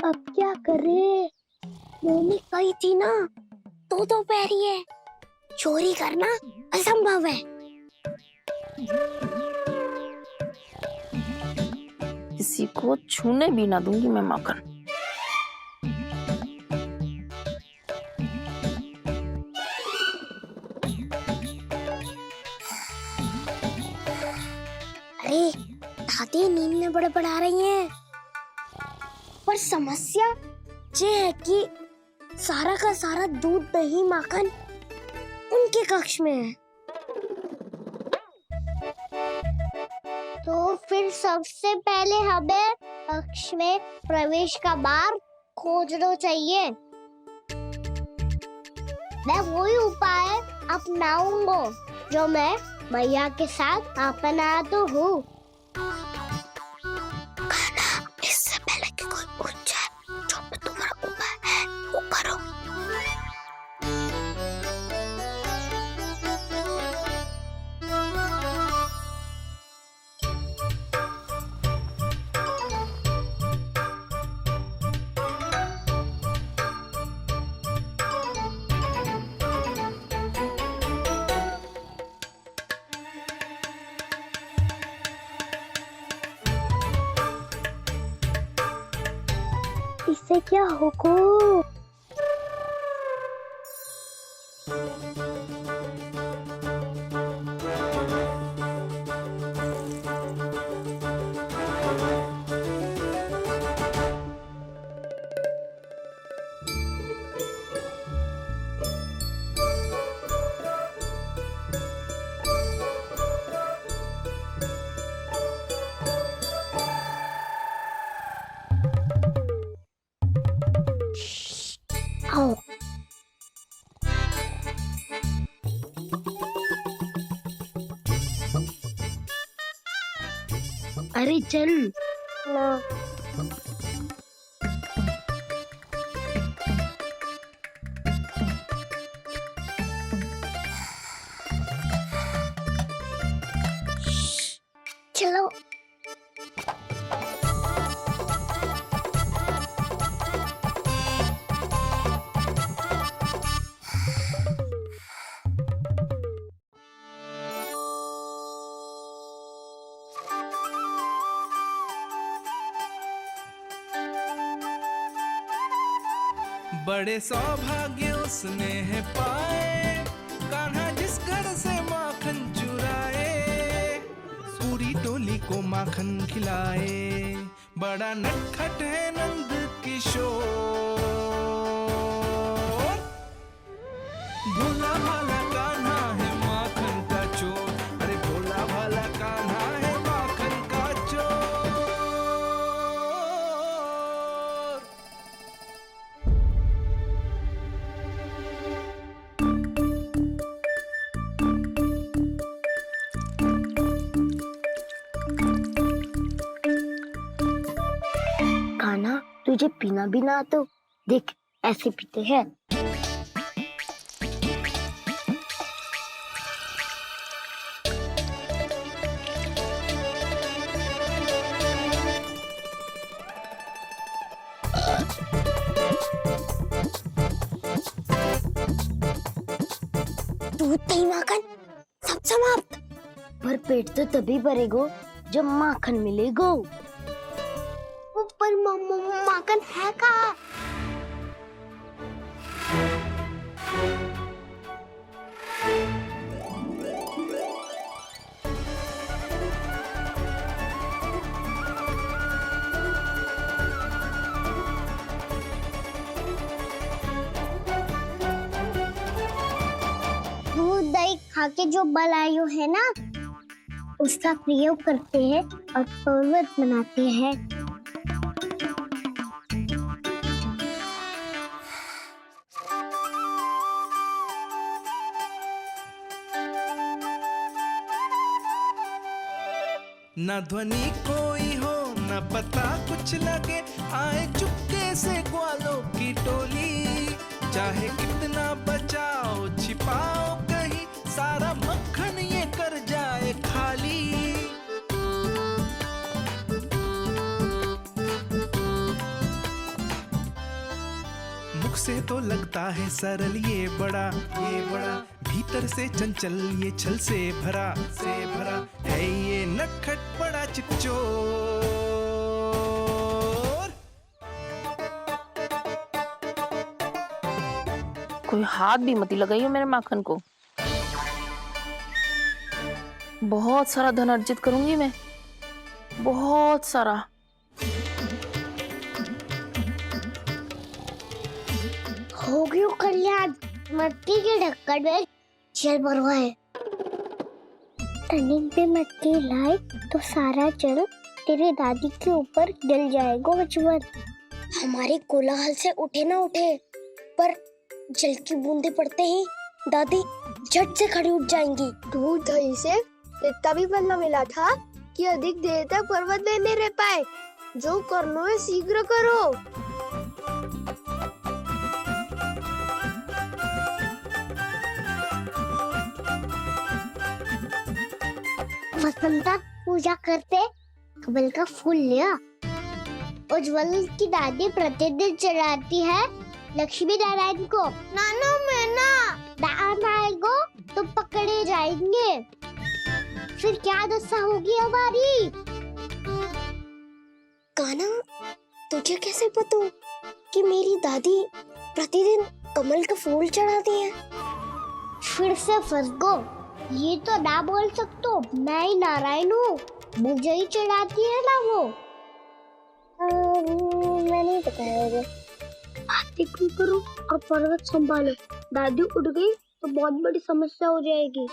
अब क्या करे? मम्मी कही थी ना, दो पैरी है, चोरी करना असंभव है। किसी को छूने भी ना दूंगी मैं माखन। अरे दादी नींद में बड़बड़ा रही हैं। पर समस्या ये है कि सारा का सारा दूध दही माखन उनके कक्ष में है। तो फिर सबसे पहले हमें कक्ष में प्रवेश का मार्ग खोजना चाहिए। मैं वही उपाय अपनाऊंगा जो मैं मैया के साथ अपना तो हूँ। इससे पहले कि कोई पूछ जाए, जो भी तुम्हारा उपाय है वो करो। इससे क्या होगा? आओ। अरे चल ना। चलो। बड़े सौभाग्य उसने है पाए, कान्हा जिस घर से माखन चुराए, पूरी टोली को माखन खिलाए। बड़ा नटखट है नंद किशोर, भोला भाला कान्हा है माखन का चोर। अरे भोला भाला कान्हा है माखन का चोर। कान्हा, तुझे पीना भी ना तो देख ऐसे पीते हैं। दूध दही माखन सब समाप्त। पर पेट तो तभी भरेगो जब माखन मिलेगो। पर माखन है कहाँ? खा के जो बलायु है ना, उसका प्रयोग करते हैं और पर्वत बनाते हैं। न ध्वनि कोई हो न पता कुछ लगे, आए चुपके से ग्वालों की टोली। चाहे कितना बचाओ छिपाओ कहीं, सारा मक्खन ये कर जाए खाली। मुख से तो लगता है सरल ये बड़ा भीतर से चंचल ये छल से भरा है ये नटखट बड़ा चिच्चोर। कोई हाथ भी मत लगाइए मेरे माखन को। बहुत सारा धन अर्जित करूंगी मैं, बहुत सारा। हो गयो कल्याण, मट्टी के ढक्कन में जल भरवा है। टनिक पे मट्टी लाए तो सारा जल तेरे दादी के ऊपर डल जाएगा बचवन। हमारे कोलाहल से उठे ना उठे, पर जल की बूंदे पड़ते ही दादी झट से खड़ी उठ जाएंगी। दूध दही से इतना भी बनना मिला था कि अधिक देर तक पर्वत में नहीं रह पाए। जो करना है शीघ्र करो। वसंता पूजा करते कमल का फूल लिया। उज्जवल की दादी प्रतिदिन चढ़ाती है लक्ष्मी नारायण को। नानो मैना दान आएगो तो पकड़े जाएंगे। फिर क्या दशा होगी हमारी? कान्हा, तुझे कैसे पता कि मेरी दादी प्रतिदिन कमल का फूल चढ़ाती है? फिर से फंस गो। ये तो ना बोल सकतो, मैं ही नारायण हूँ, मुझे ही चढ़ाती है ना वो। मैं नहीं बताया मुझे। आरती करो और पर्वत संभालो। दादी उठ गई तो बहुत बड़ी समस्या हो जाएगी।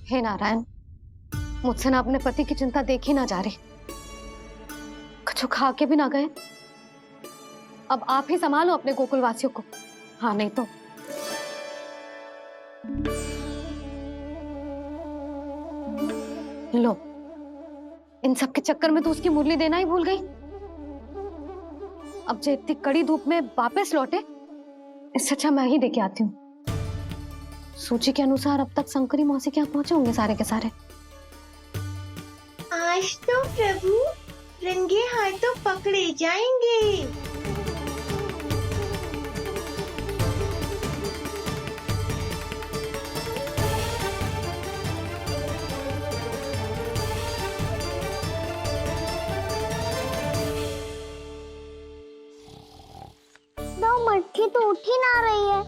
हे नारायण, मुझसे ना अपने पति की चिंता देखी ना जा रही, कुछ खा के भी ना गए। अब आप ही संभालो अपने गोकुल वासियों को। हाँ, नहीं तो लो, इन सब के चक्कर में तो उसकी मुरली देना ही भूल गई। अब जो इतनी कड़ी धूप में वापस लौटे, इससे अच्छा मैं ही देके आती हूँ। सूची के अनुसार अब तक शंकरी मौसी के यहाँ पहुंचे होंगे सारे के सारे। आज तो प्रभु रंगे हाथों पकड़े जाएंगे। मट्टी तो उठ ही ना रही है।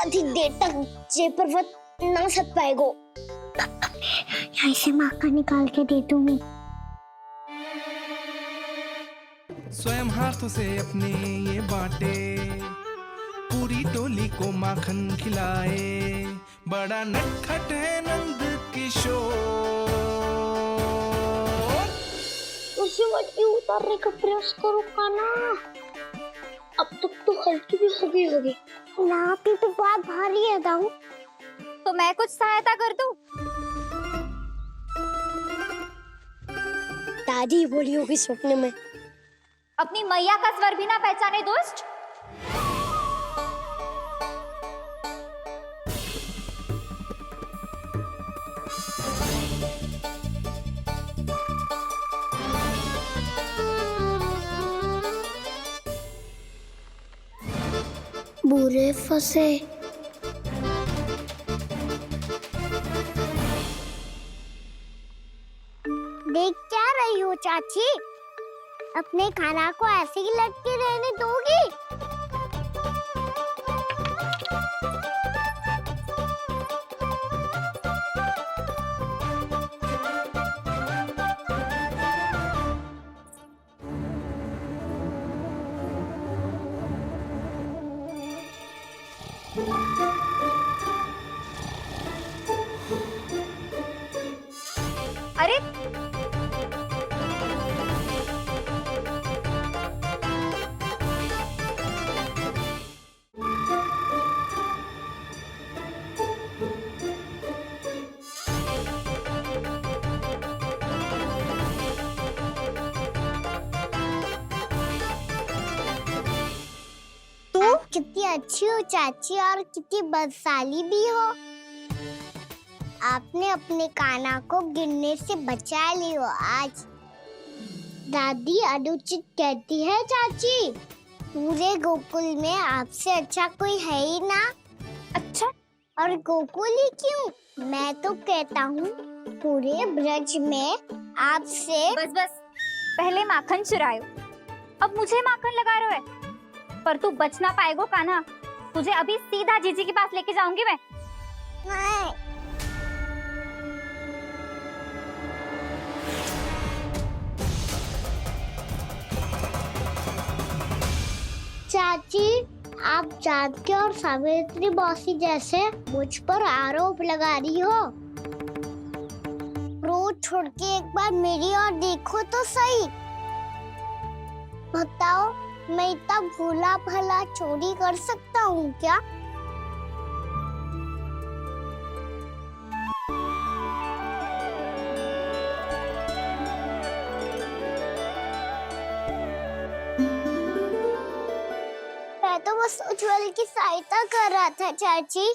अधिक देर तक जे पर्वत ना सक पाएगो। यहाँ से माखन निकाल के दे दूंगी। स्वयं हाथों से अपने ये बांटे, पूरी टोली को माखन खिलाए। बड़ा नटखट है नंद किशोर। उसे मट्टी उतारने का प्रयास करो कान्हा। अब तक तो हल्की भी होगी। नापी तो बहुत भारी है दाऊ। तो मैं कुछ सहायता कर दूं? दादी बोली होगी सपने में। अपनी मैया का स्वर भी ना पहचाने दुष्ट। पूरे फंसे। देख क्या रही हो चाची? अपने खाना को ऐसे ही लटके रहने दोगी? अरे तुम कितनी अच्छी हो चाची और कितनी बदसाली भी हो। आपने अपने काना को गिरने से बचा ली हो आज। दादी अनुचित कहती है चाची, पूरे गोकुल में आपसे अच्छा कोई है ही ना। अच्छा, और गोकुल ही क्यों, मैं तो कहता हूँ पूरे ब्रज में आपसे। बस बस, पहले माखन चुरायो, अब मुझे माखन लगा रहे हो। पर तू बच ना पाएगो कान्हा, तुझे अभी सीधा जीजी के पास लेके जाऊंगी मैं। नहीं। चाची, आप जानकी और सावित्री मौसी जैसे मुझ पर आरोप लगा रही हो। रोज छोड़ के एक बार मेरी ओर देखो तो सही। बताओ, मैं इतना भोला भला चोरी कर सकता हूँ क्या? मैं तो बस उज्जवल की सहायता कर रहा था चाची।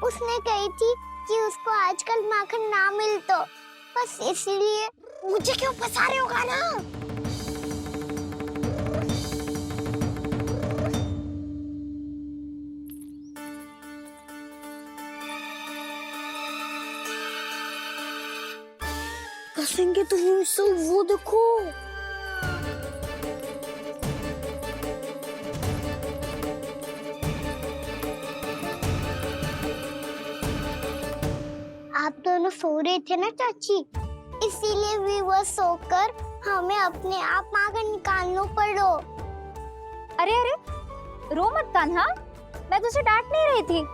उसने कही थी कि उसको आजकल माखन ना मिल तो बस इसलिए। मुझे क्यों फंसा रहे होगा ना? फंसेंगे तो हम सब, वो देखो। आप दोनों सो रहे थे ना चाची, इसीलिए विवश सोकर हमें अपने आप माखन निकालना पड़ो। अरे अरे, रो मत कान्हा, मैं तुझे डांट नहीं रही थी।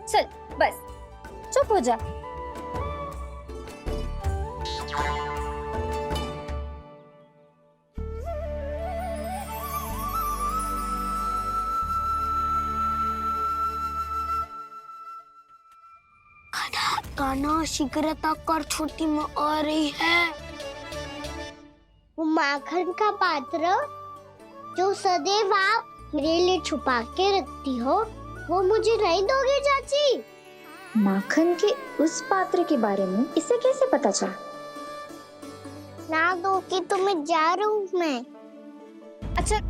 चल बस चुप हो जा। कान्हा शीघ्र कर, छोटी माँ आ रही है। वो माखन का पात्र जो सदैव आप मेरे लिए छुपा के रखती हो, वो मुझे नहीं दोगे चाची? माखन के उस पात्र के बारे में इसे कैसे पता चला? ना दोगी तो मैं जा रहा हूँ मैं। अच्छा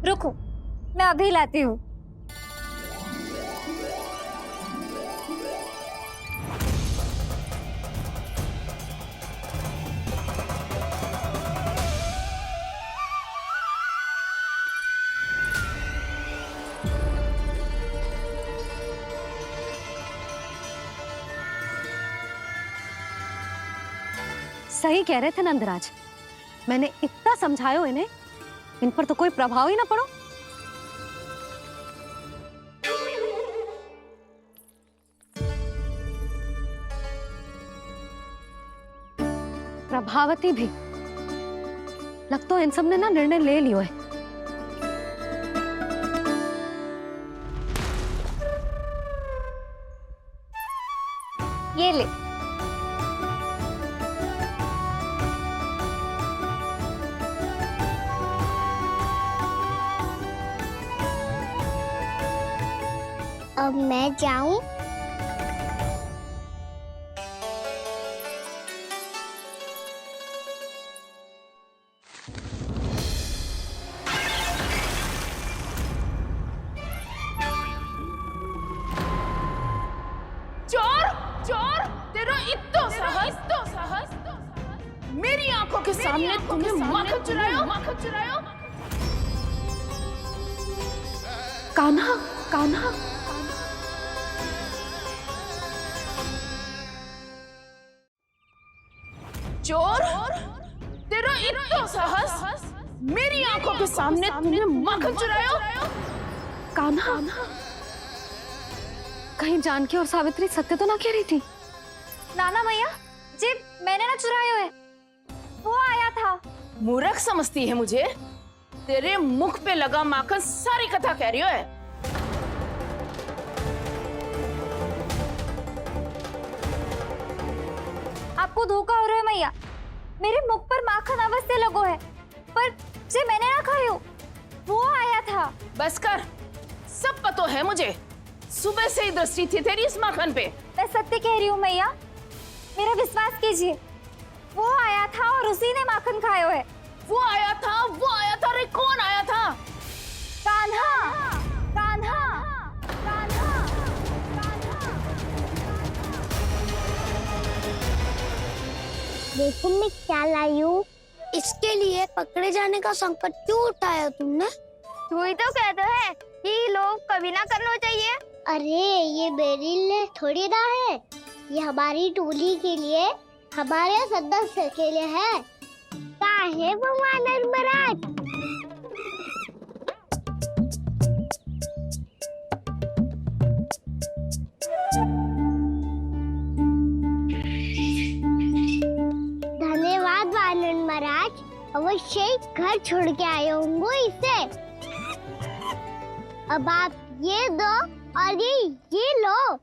रुको, मैं अभी लाती हूँ। सही कह रहे थे नंदराज, मैंने इतना समझायो इन्हें, इन पर तो कोई प्रभाव ही ना पड़ो। प्रभावती भी लग तो इन सब ने ना निर्णय ले लियो है। ये ले। अब मैं जाऊं? चोर चोर तेरा इत्तो साहस मेरी आंखों के सामने तुमने माखन चुरायो कान्हा कान्हा चोर तेरा इत्तो साहस मेरी आंखों के सामने तुमने माखन चुरायो कान्हा कहीं जानकी और सावित्री सत्य तो ना कह रही थी? नाना मैया जी मैंने ना चुरायो है, वो आया था। मूर्ख समझती है मुझे? तेरे मुख पे लगा माखन सारी कथा कह रही है। आपको धोखा हो रहा है मैया, मेरे मुख पर माखन अवश्य लगो है, पर जे मैंने ना खायो, वो आया था। बस कर, सब पता है मुझे। सुबह से ही दृष्टि थी तेरी इस माखन पे। मैं सत्य कह रही हूँ मैया, मेरा विश्वास कीजिए। वो आया था और उसी ने माखन खायो है। वो आया था रे, कौन आया था? कान्हा कान्हा कान्हा। देखो मैं क्या लाई हूँ। इसके लिए पकड़े जाने का संकट क्यों उठाया तुमने? तू ही तो कहता है कि लोग कभी ना करना चाहिए। अरे ये मेरे लिए थोड़ी ना है, ये हमारी टोली के लिए, हमारे सदस्य के लिए है। कहाँ है वो वानर महाराज? धन्यवाद वानर महाराज, अवश्य घर छोड़ के आए होंगे इसे। अब आप ये दो और ये लो।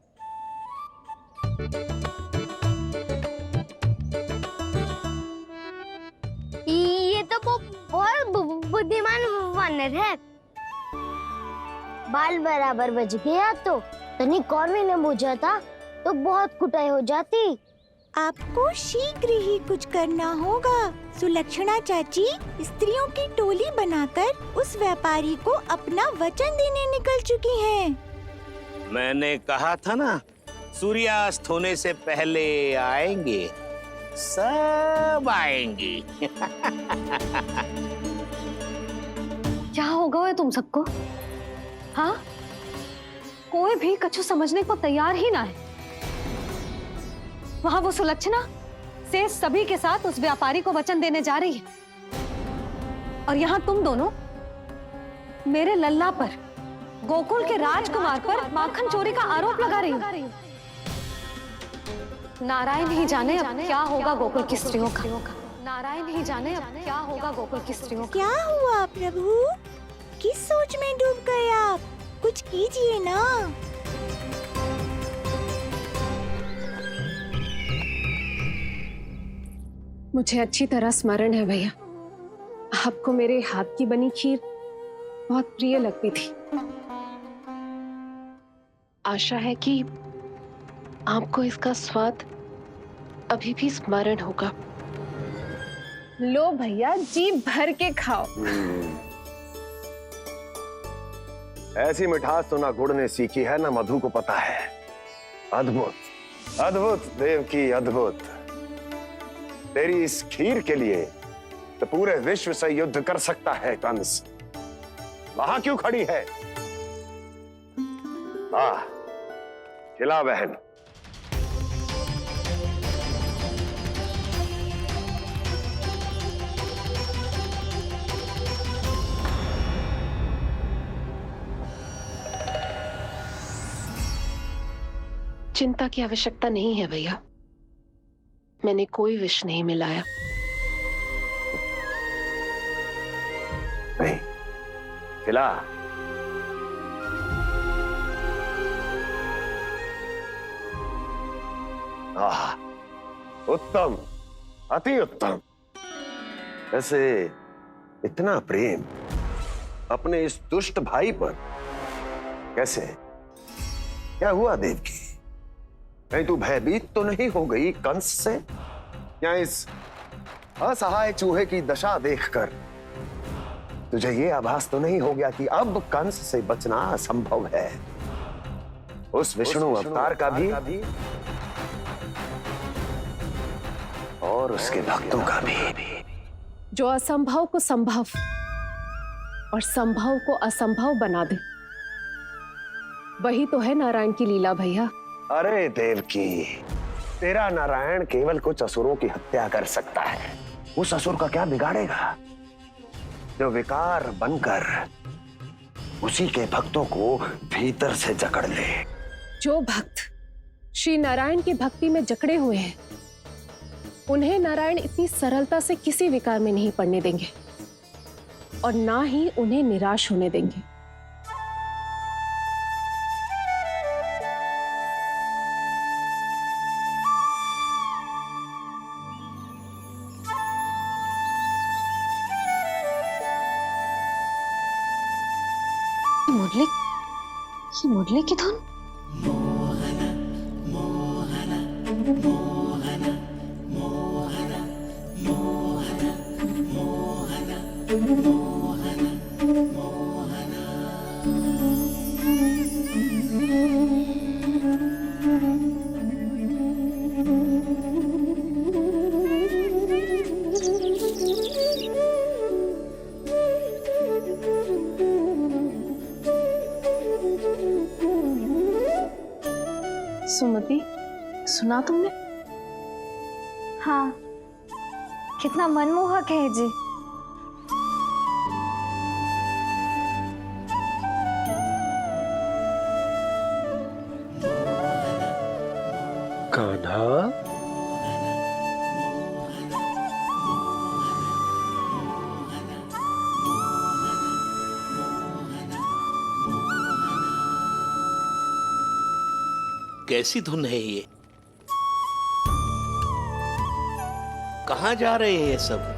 ये तो बहुत बुद्धिमान वानर है। बाल बराबर बज गया तो तनिक और भी न बुझा था तो बहुत कुटाई हो जाती। आपको शीघ्र ही कुछ करना होगा। सुलक्षणा चाची स्त्रियों की टोली बनाकर उस व्यापारी को अपना वचन देने निकल चुकी हैं। मैंने कहा था ना, सूर्यास्त होने से पहले आएंगे, सब आएंगे। क्या होगा है तुम सबको? हाँ, कोई भी कछु समझने को तैयार ही ना है। वहां वो सुलक्षणा से सभी के साथ उस व्यापारी को वचन देने जा रही है, और यहाँ तुम दोनों मेरे लल्ला पर, गोकुल के राजकुमार पर माखन चोरी का आरोप लगा रही हो। नारायण ही जाने अब क्या होगा गोकुल की स्त्रियों का। नारायण ही जाने अब क्या होगा गोकुल की स्त्रियों का। क्या हुआ प्रभु? किस सोच में डूब गए आप? कुछ कीजिए ना। मुझे अच्छी तरह स्मरण है भैया, आपको मेरे हाथ की बनी खीर बहुत प्रिय लगती थी। आशा है कि आपको इसका स्वाद अभी भी स्मरण होगा। लो भैया, जी भर के खाओ। ऐसी मिठास तो ना गुड़ ने सीखी है ना मधु को पता है। अद्भुत अद्भुत देवकी, अद्भुत। तेरी इस खीर के लिए तो पूरे विश्व से युद्ध कर सकता है कंस। वहां क्यों खड़ी है? वाह, खिला बहन। चिंता की आवश्यकता नहीं है भैया, मैंने कोई विष नहीं मिलाया। नहीं, खिला। आह, उत्तम, अति उत्तम। वैसे इतना प्रेम अपने इस दुष्ट भाई पर कैसे? क्या हुआ देवकी? कहीं तू भयभीत तो नहीं हो गई कंस से? या इस असहाय चूहे की दशा देखकर तुझे ये आभास तो नहीं हो गया कि अब कंस से बचना असंभव है? उस विष्णु अवतार का भी और उसके भक्तों का भी। जो असंभव को संभव और संभव को असंभव बना दे, वही तो है नारायण की लीला भैया। अरे देवकी, तेरा नारायण केवल कुछ असुरों की हत्या कर सकता है। उस असुर का क्या बिगाड़ेगा जो विकार बनकर उसी के भक्तों को भीतर से जकड़ ले। जो भक्त श्री नारायण की भक्ति में जकड़े हुए हैं, उन्हें नारायण इतनी सरलता से किसी विकार में नहीं पड़ने देंगे और ना ही उन्हें निराश होने देंगे। मुरली की धुन। सुमति, सुना तुमने? हाँ, कितना मनमोहक है जी। कान्हा, कैसी धुन है ये? कहाँ जा रहे हैं ये सब?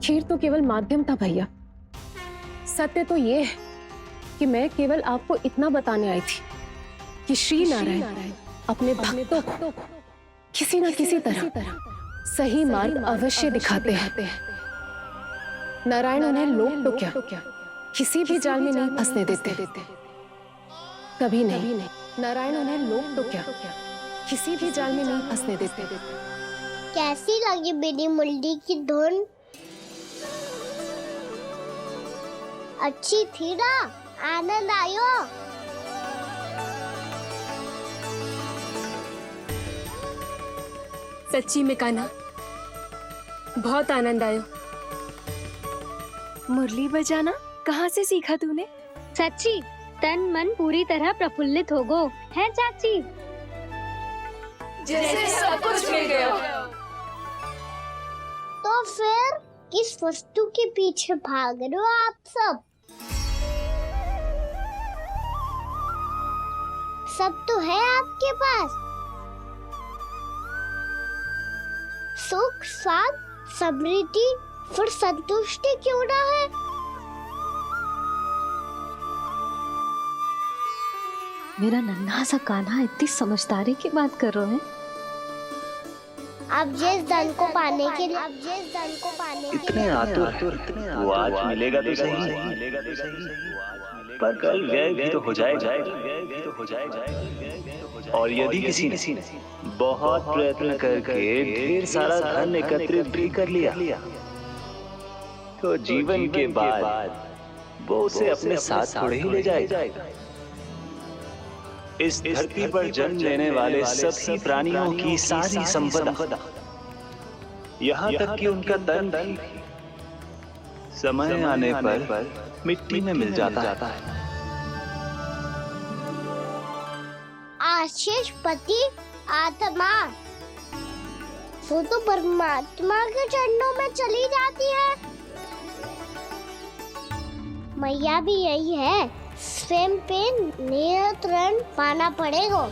खीर तो केवल माध्यम था भैया। सत्य तो ये है कि मैं केवल आपको इतना बताने आई थी कि श्री नारायण अपने भक्तों को किसी न किसी तरह सही मार्ग अवश्य दिखाते हैं। नारायण उन्हें लोग तो क्या किसी भी जाल में नहीं फंसने देते, कभी नहीं। नारायण उन्हें लोग तो क्या किसी भी जाल में नहीं फंसने देते। कैसी लगी मेरी मुरली की धुन? अच्छी थी ना? आनंद आयो? सच्ची में कान्हा, बहुत आनंद आयो। मुरली बजाना कहाँ से सीखा तूने? सच्ची तन मन पूरी तरह प्रफुल्लित हो गो है चाची। जैसे सब कुछ मिल गया। तो फिर किस वस्तु के पीछे भाग रहे हो आप सब? सब तो है आपके पास, सुख, स्वाद, समृद्धि, फिर संतुष्टि क्यों ना है? मेरा नन्हा सा कान्हा इतनी समझदारी की बात कर रहे हैं। अब जिस धन को पाने के लिए इतने आतुर वो आज मिलेगा तो सही, पर कल व्यय भी तो हो जाएगा। और यदि किसी ने बहुत प्रयत्न करके ढेर सारा धन एकत्रित भी कर लिया, तो जीवन के बाद वो उसे अपने साथ थोड़े ही ले जाएगा। इस धरती पर जन्म लेने वाले सभी प्राणियों की सारी संपदा, यहाँ तक कि उनका तन भी समय आने पर मिट्टी में मिल जाता है। आशीष पति आत्मा वो तो परमात्मा के चरणों में चली जाती है। मैया भी यही है, स्वयं पे नियंत्रण पाना पड़ेगा।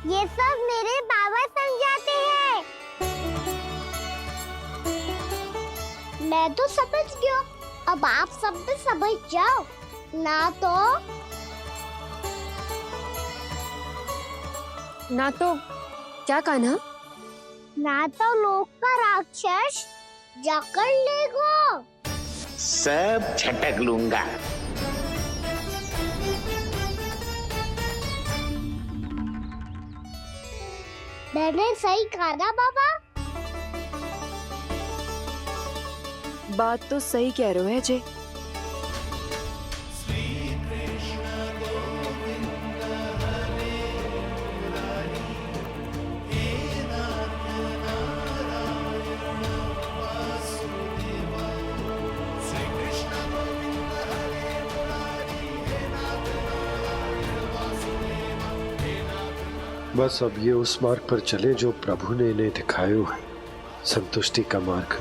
ये सब मेरे बाबा समझाते हैं। मैं तो समझ गया, अब आप सब भी समझ जाओ ना तो क्या कान्हा? ना तो लोक का राक्षस जकड़ लेगा। सब झटक लूंगा। मैंने सही कहा ना बाबा? बात तो सही कह रहे हो अजय। बस अब ये उस मार्ग पर चले जो प्रभु ने इन्हें दिखाया है, संतुष्टि का मार्ग।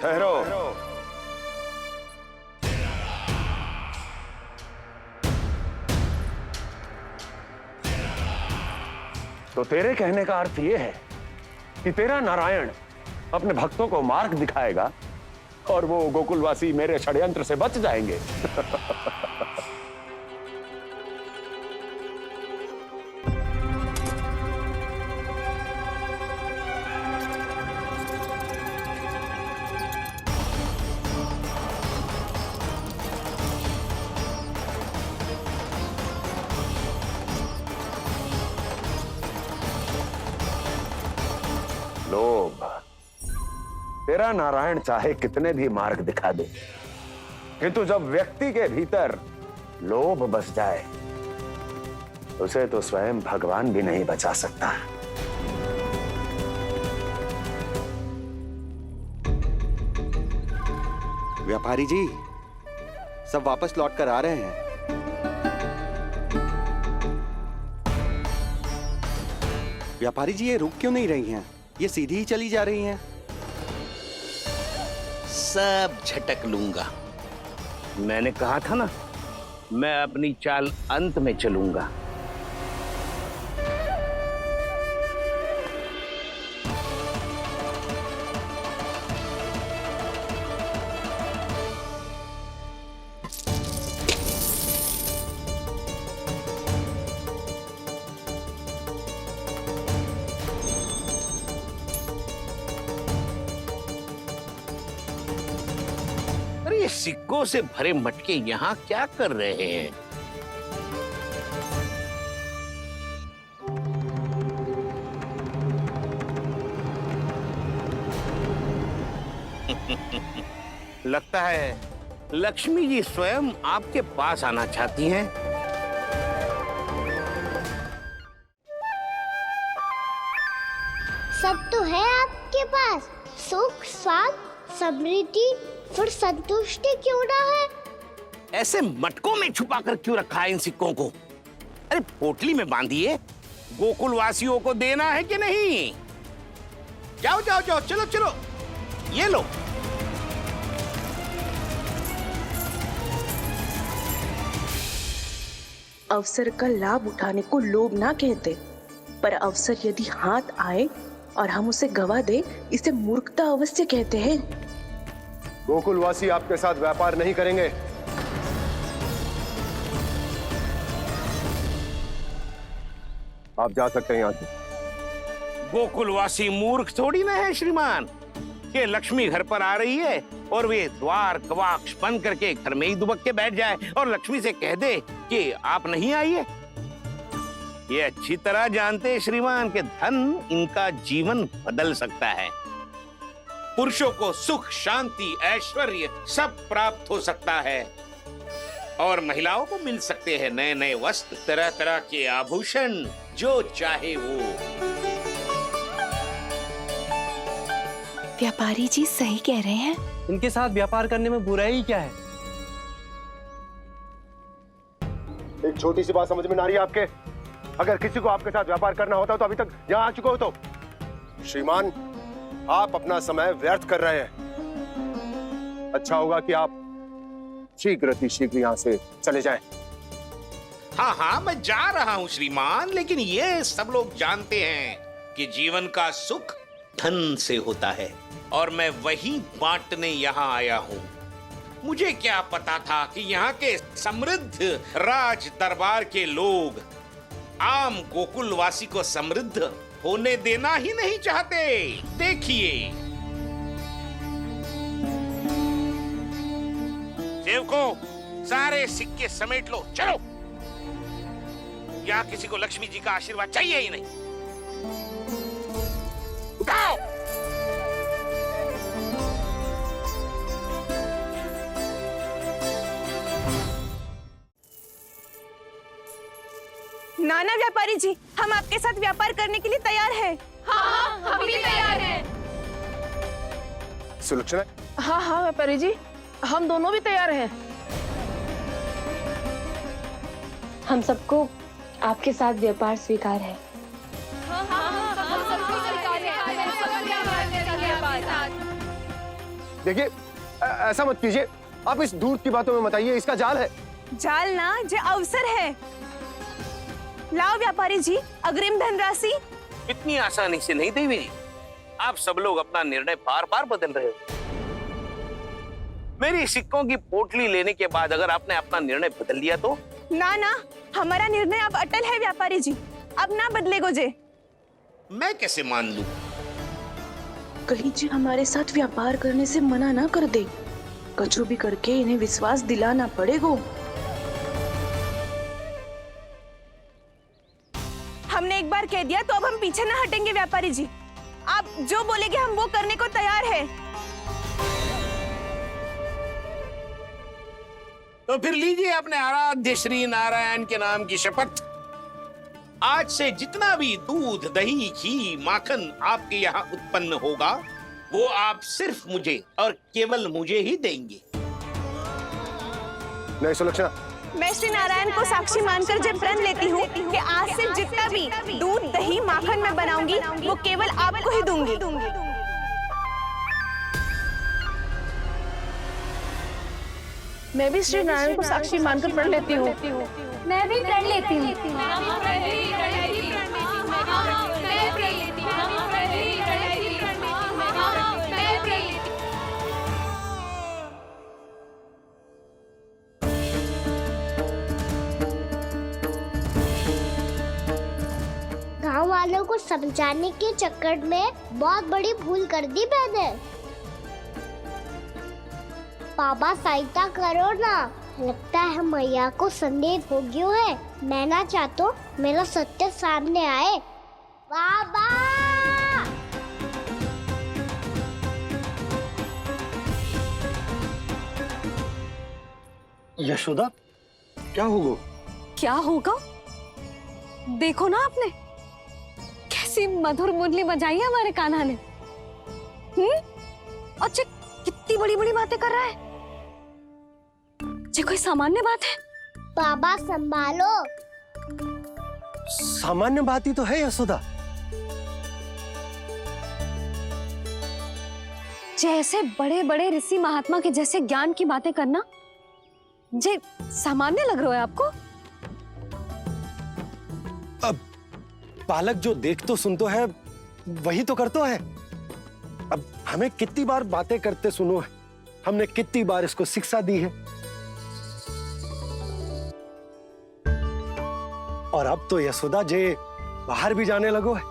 ठहरो। तो तेरे कहने का अर्थ यह है कि तेरा नारायण अपने भक्तों को मार्ग दिखाएगा और वो गोकुलवासी मेरे षड्यंत्र से बच जाएंगे। लोभ, तेरा नारायण चाहे कितने भी मार्ग दिखा दे, किंतु जब व्यक्ति के भीतर लोभ बस जाए, उसे तो स्वयं भगवान भी नहीं बचा सकता। व्यापारी जी, सब वापस लौट कर आ रहे हैं। व्यापारी जी, ये रुक क्यों नहीं रही हैं? ये सीधी ही चली जा रही हैं। सब झटक लूंगा। मैंने कहा था ना, मैं अपनी चाल अंत में चलूंगा। अरे सिक्कों से भरे मटके यहाँ क्या कर रहे हैं? लगता है लक्ष्मी जी स्वयं आपके पास आना चाहती हैं। सब तो है आपके पास, सुख, स्वाद, समृद्धि, फिर संतुष्टि क्यों ना है? ऐसे मटकों में छुपा कर क्यों रखा है इन सिक्कों को? अरे पोटली में बांधिए, गोकुलवासियों को देना है कि नहीं? जाओ जाओ जाओ, चलो चलो, ये लो। अवसर का लाभ उठाने को लोभ ना कहते, पर अवसर यदि हाथ आए और हम उसे गवा दे, इसे मूर्खता अवश्य कहते हैं। गोकुलवासी आपके साथ व्यापार नहीं करेंगे। आप जा सकते हैं यहाँ से। गोकुलवासी मूर्ख थोड़ी ना है श्रीमान कि लक्ष्मी घर पर आ रही है और वे द्वार कवाक्ष बंद करके घर में ही दुबक के बैठ जाए और लक्ष्मी से कह दे कि आप नहीं आइए। ये अच्छी तरह जानते हैं श्रीमान कि धन इनका जीवन बदल सकता है। पुरुषों को सुख, शांति, ऐश्वर्य सब प्राप्त हो सकता है और महिलाओं को मिल सकते हैं नए नए वस्त्र, तरह तरह के आभूषण, जो चाहे वो। व्यापारी जी सही कह रहे हैं। इनके साथ व्यापार करने में बुराई क्या है? एक छोटी सी बात समझ में ना रही है आपके? अगर किसी को आपके साथ व्यापार करना होता तो अभी तक यहाँ आ चुके हो। तो श्रीमान, आप अपना समय व्यर्थ कर रहे हैं। अच्छा होगा कि आप शीघ्र यहाँ से चले जाएं। हाँ हाँ, मैं जा रहा हूँ श्रीमान, लेकिन ये सब लोग जानते हैं कि जीवन का सुख धन से होता है और मैं वही बांटने यहाँ आया हूँ। मुझे क्या पता था कि यहाँ के समृद्ध राज दरबार के लोग आम गोकुलवासी को समृद्ध होने देना ही नहीं चाहते। देखिए सेवकों, सारे सिक्के समेट लो, चलो। यहाँ किसी को लक्ष्मी जी का आशीर्वाद चाहिए ही नहीं। उठाओ। नाना व्यापारी जी, हम आपके साथ व्यापार करने के लिए तैयार हैं। हाँ, हम भी तैयार हैं। सुलक्षणा? हाँ हाँ व्यापारी जी, हम दोनों भी तैयार हैं। हम सबको आपके साथ व्यापार स्वीकार है। देखिए, ऐसा मत कीजिए। आप इस दूध की बातों में मत आइए, इसका जाल है। जाल ना, जो अवसर है। लाओ व्यापारी जी अग्रिम धनराशि। इतनी आसानी से नहीं देवी जी। आप सब लोग अपना निर्णय बार बार बदल रहे हो। मेरी सिक्कों की पोटली लेने के बाद अगर आपने अपना निर्णय बदल लिया तो? ना ना, हमारा निर्णय अब अटल है व्यापारी जी, अब ना बदलेगो जे। मैं कैसे मान लूं? कहीं जी हमारे साथ व्यापार करने से मना ना कर दे। कछु भी करके इन्हें विश्वास दिलाना पड़ेगा। हमने एक बार कह दिया तो अब हम पीछे ना हटेंगे व्यापारी जी। आप जो बोलेंगे हम वो करने को तैयार है। तो फिर लीजिए अपने आराध्य श्री नारायण के नाम की शपथ। आज से जितना भी दूध, दही, घी, माखन आपके यहाँ उत्पन्न होगा वो आप सिर्फ मुझे और केवल मुझे ही देंगे। नहीं सुलक्षणा, मैं श्री नारायण को साक्षी मानकर जब प्रण लेती हूँ कि आज से जितना भी दूध, दही, माखन मैं बनाऊंगी वो केवल आपको ही दूंगी। मैं भी श्री नारायण को साक्षी मानकर प्रण लेती हूँ। मैं भी प्रण लेती हूँ। गांव वालों को समझाने के चक्कर में बहुत बड़ी भूल कर दी मैंने। बाबा सहायता करो ना, लगता है मैया को संदेह हो गया है। मैं ना चाहता मेरा सत्य सामने आए। बाबा! यशोदा, क्या होगा? क्या होगा? देखो ना आपने कैसी मधुर मुरली बजाई है हमारे कान्हा ने। अच्छा, कितनी बड़ी बड़ी बातें कर रहा है। ये कोई सामान्य बात है? बाबा संभालो। सामान्य बात ही तो है यशोदा। जैसे बड़े बड़े ऋषि महात्मा के जैसे ज्ञान की बातें करना जे सामान्य लग रहा है आपको? बालक जो देख तो सुन तो है वही तो करतो है। अब हमें कितनी बार बातें करते सुनो है, हमने कितनी बार इसको शिक्षा दी है। और अब तो यशोदा जे बाहर भी जाने लगो है,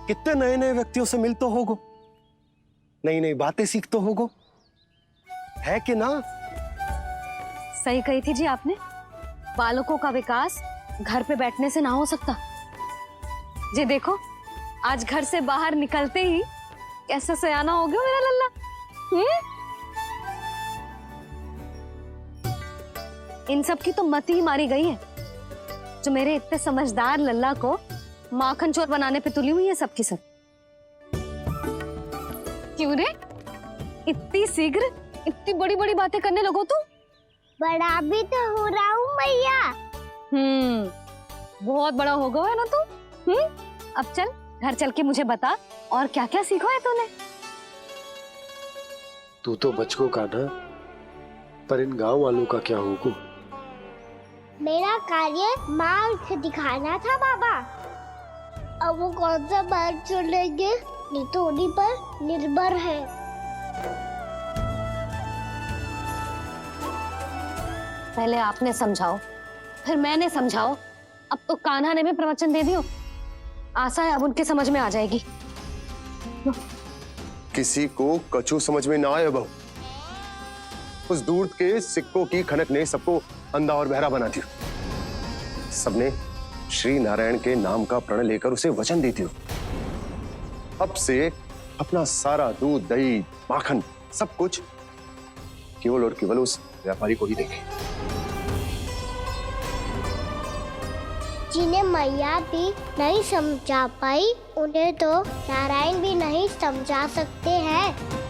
कितने नए नए व्यक्तियों से मिल तो होगो, नई नई बातें सीख तो होगो, है कि ना? सही कही थी जी आपने, बालकों का विकास घर पे बैठने से ना हो सकता। जी देखो, आज घर से बाहर निकलते ही कैसा सयाना हो गया मेरा लल्ला। इन सब की तो मत ही मारी गई है, जो मेरे इतने समझदार लल्ला को माखन चोर बनाने पे तुली हुई है सबकी सब। क्यों रे, इतनी शीघ्र इतनी बड़ी बड़ी बातें करने लगो तू? बड़ा भी तो हो रहा हूँ मैया। बहुत बड़ा हो गया है ना तू। अब चल घर चल के मुझे बता और क्या क्या सीखा है तूने। तू तो बचको कान्हा, पर इन गांव वालों का क्या होगा? मेरा कार्य मार्ग दिखाना था बाबा। अब वो कौन सा मार्ग चलेंगे ये तो उन्हीं पर निर्भर है। पहले आपने समझाओ, फिर मैंने समझाओ, अब तो कान्हा ने भी प्रवचन दे दियो। आशा है अब उनके समझ में आ जाएगी। किसी को कछु समझ में ना आए बहू। उस दूर के सिक्कों की खनक ने सबको अंधा और बहरा बना दिया। सबने श्री नारायण के नाम का प्रण लेकर उसे वचन देती हो। अब से अपना सारा दूध, दही, माखन सब कुछ केवल और केवल उस व्यापारी को ही देंगे। जिन्हें मैया भी नहीं समझा पाई, उन्हें तो नारायण भी नहीं समझा सकते हैं।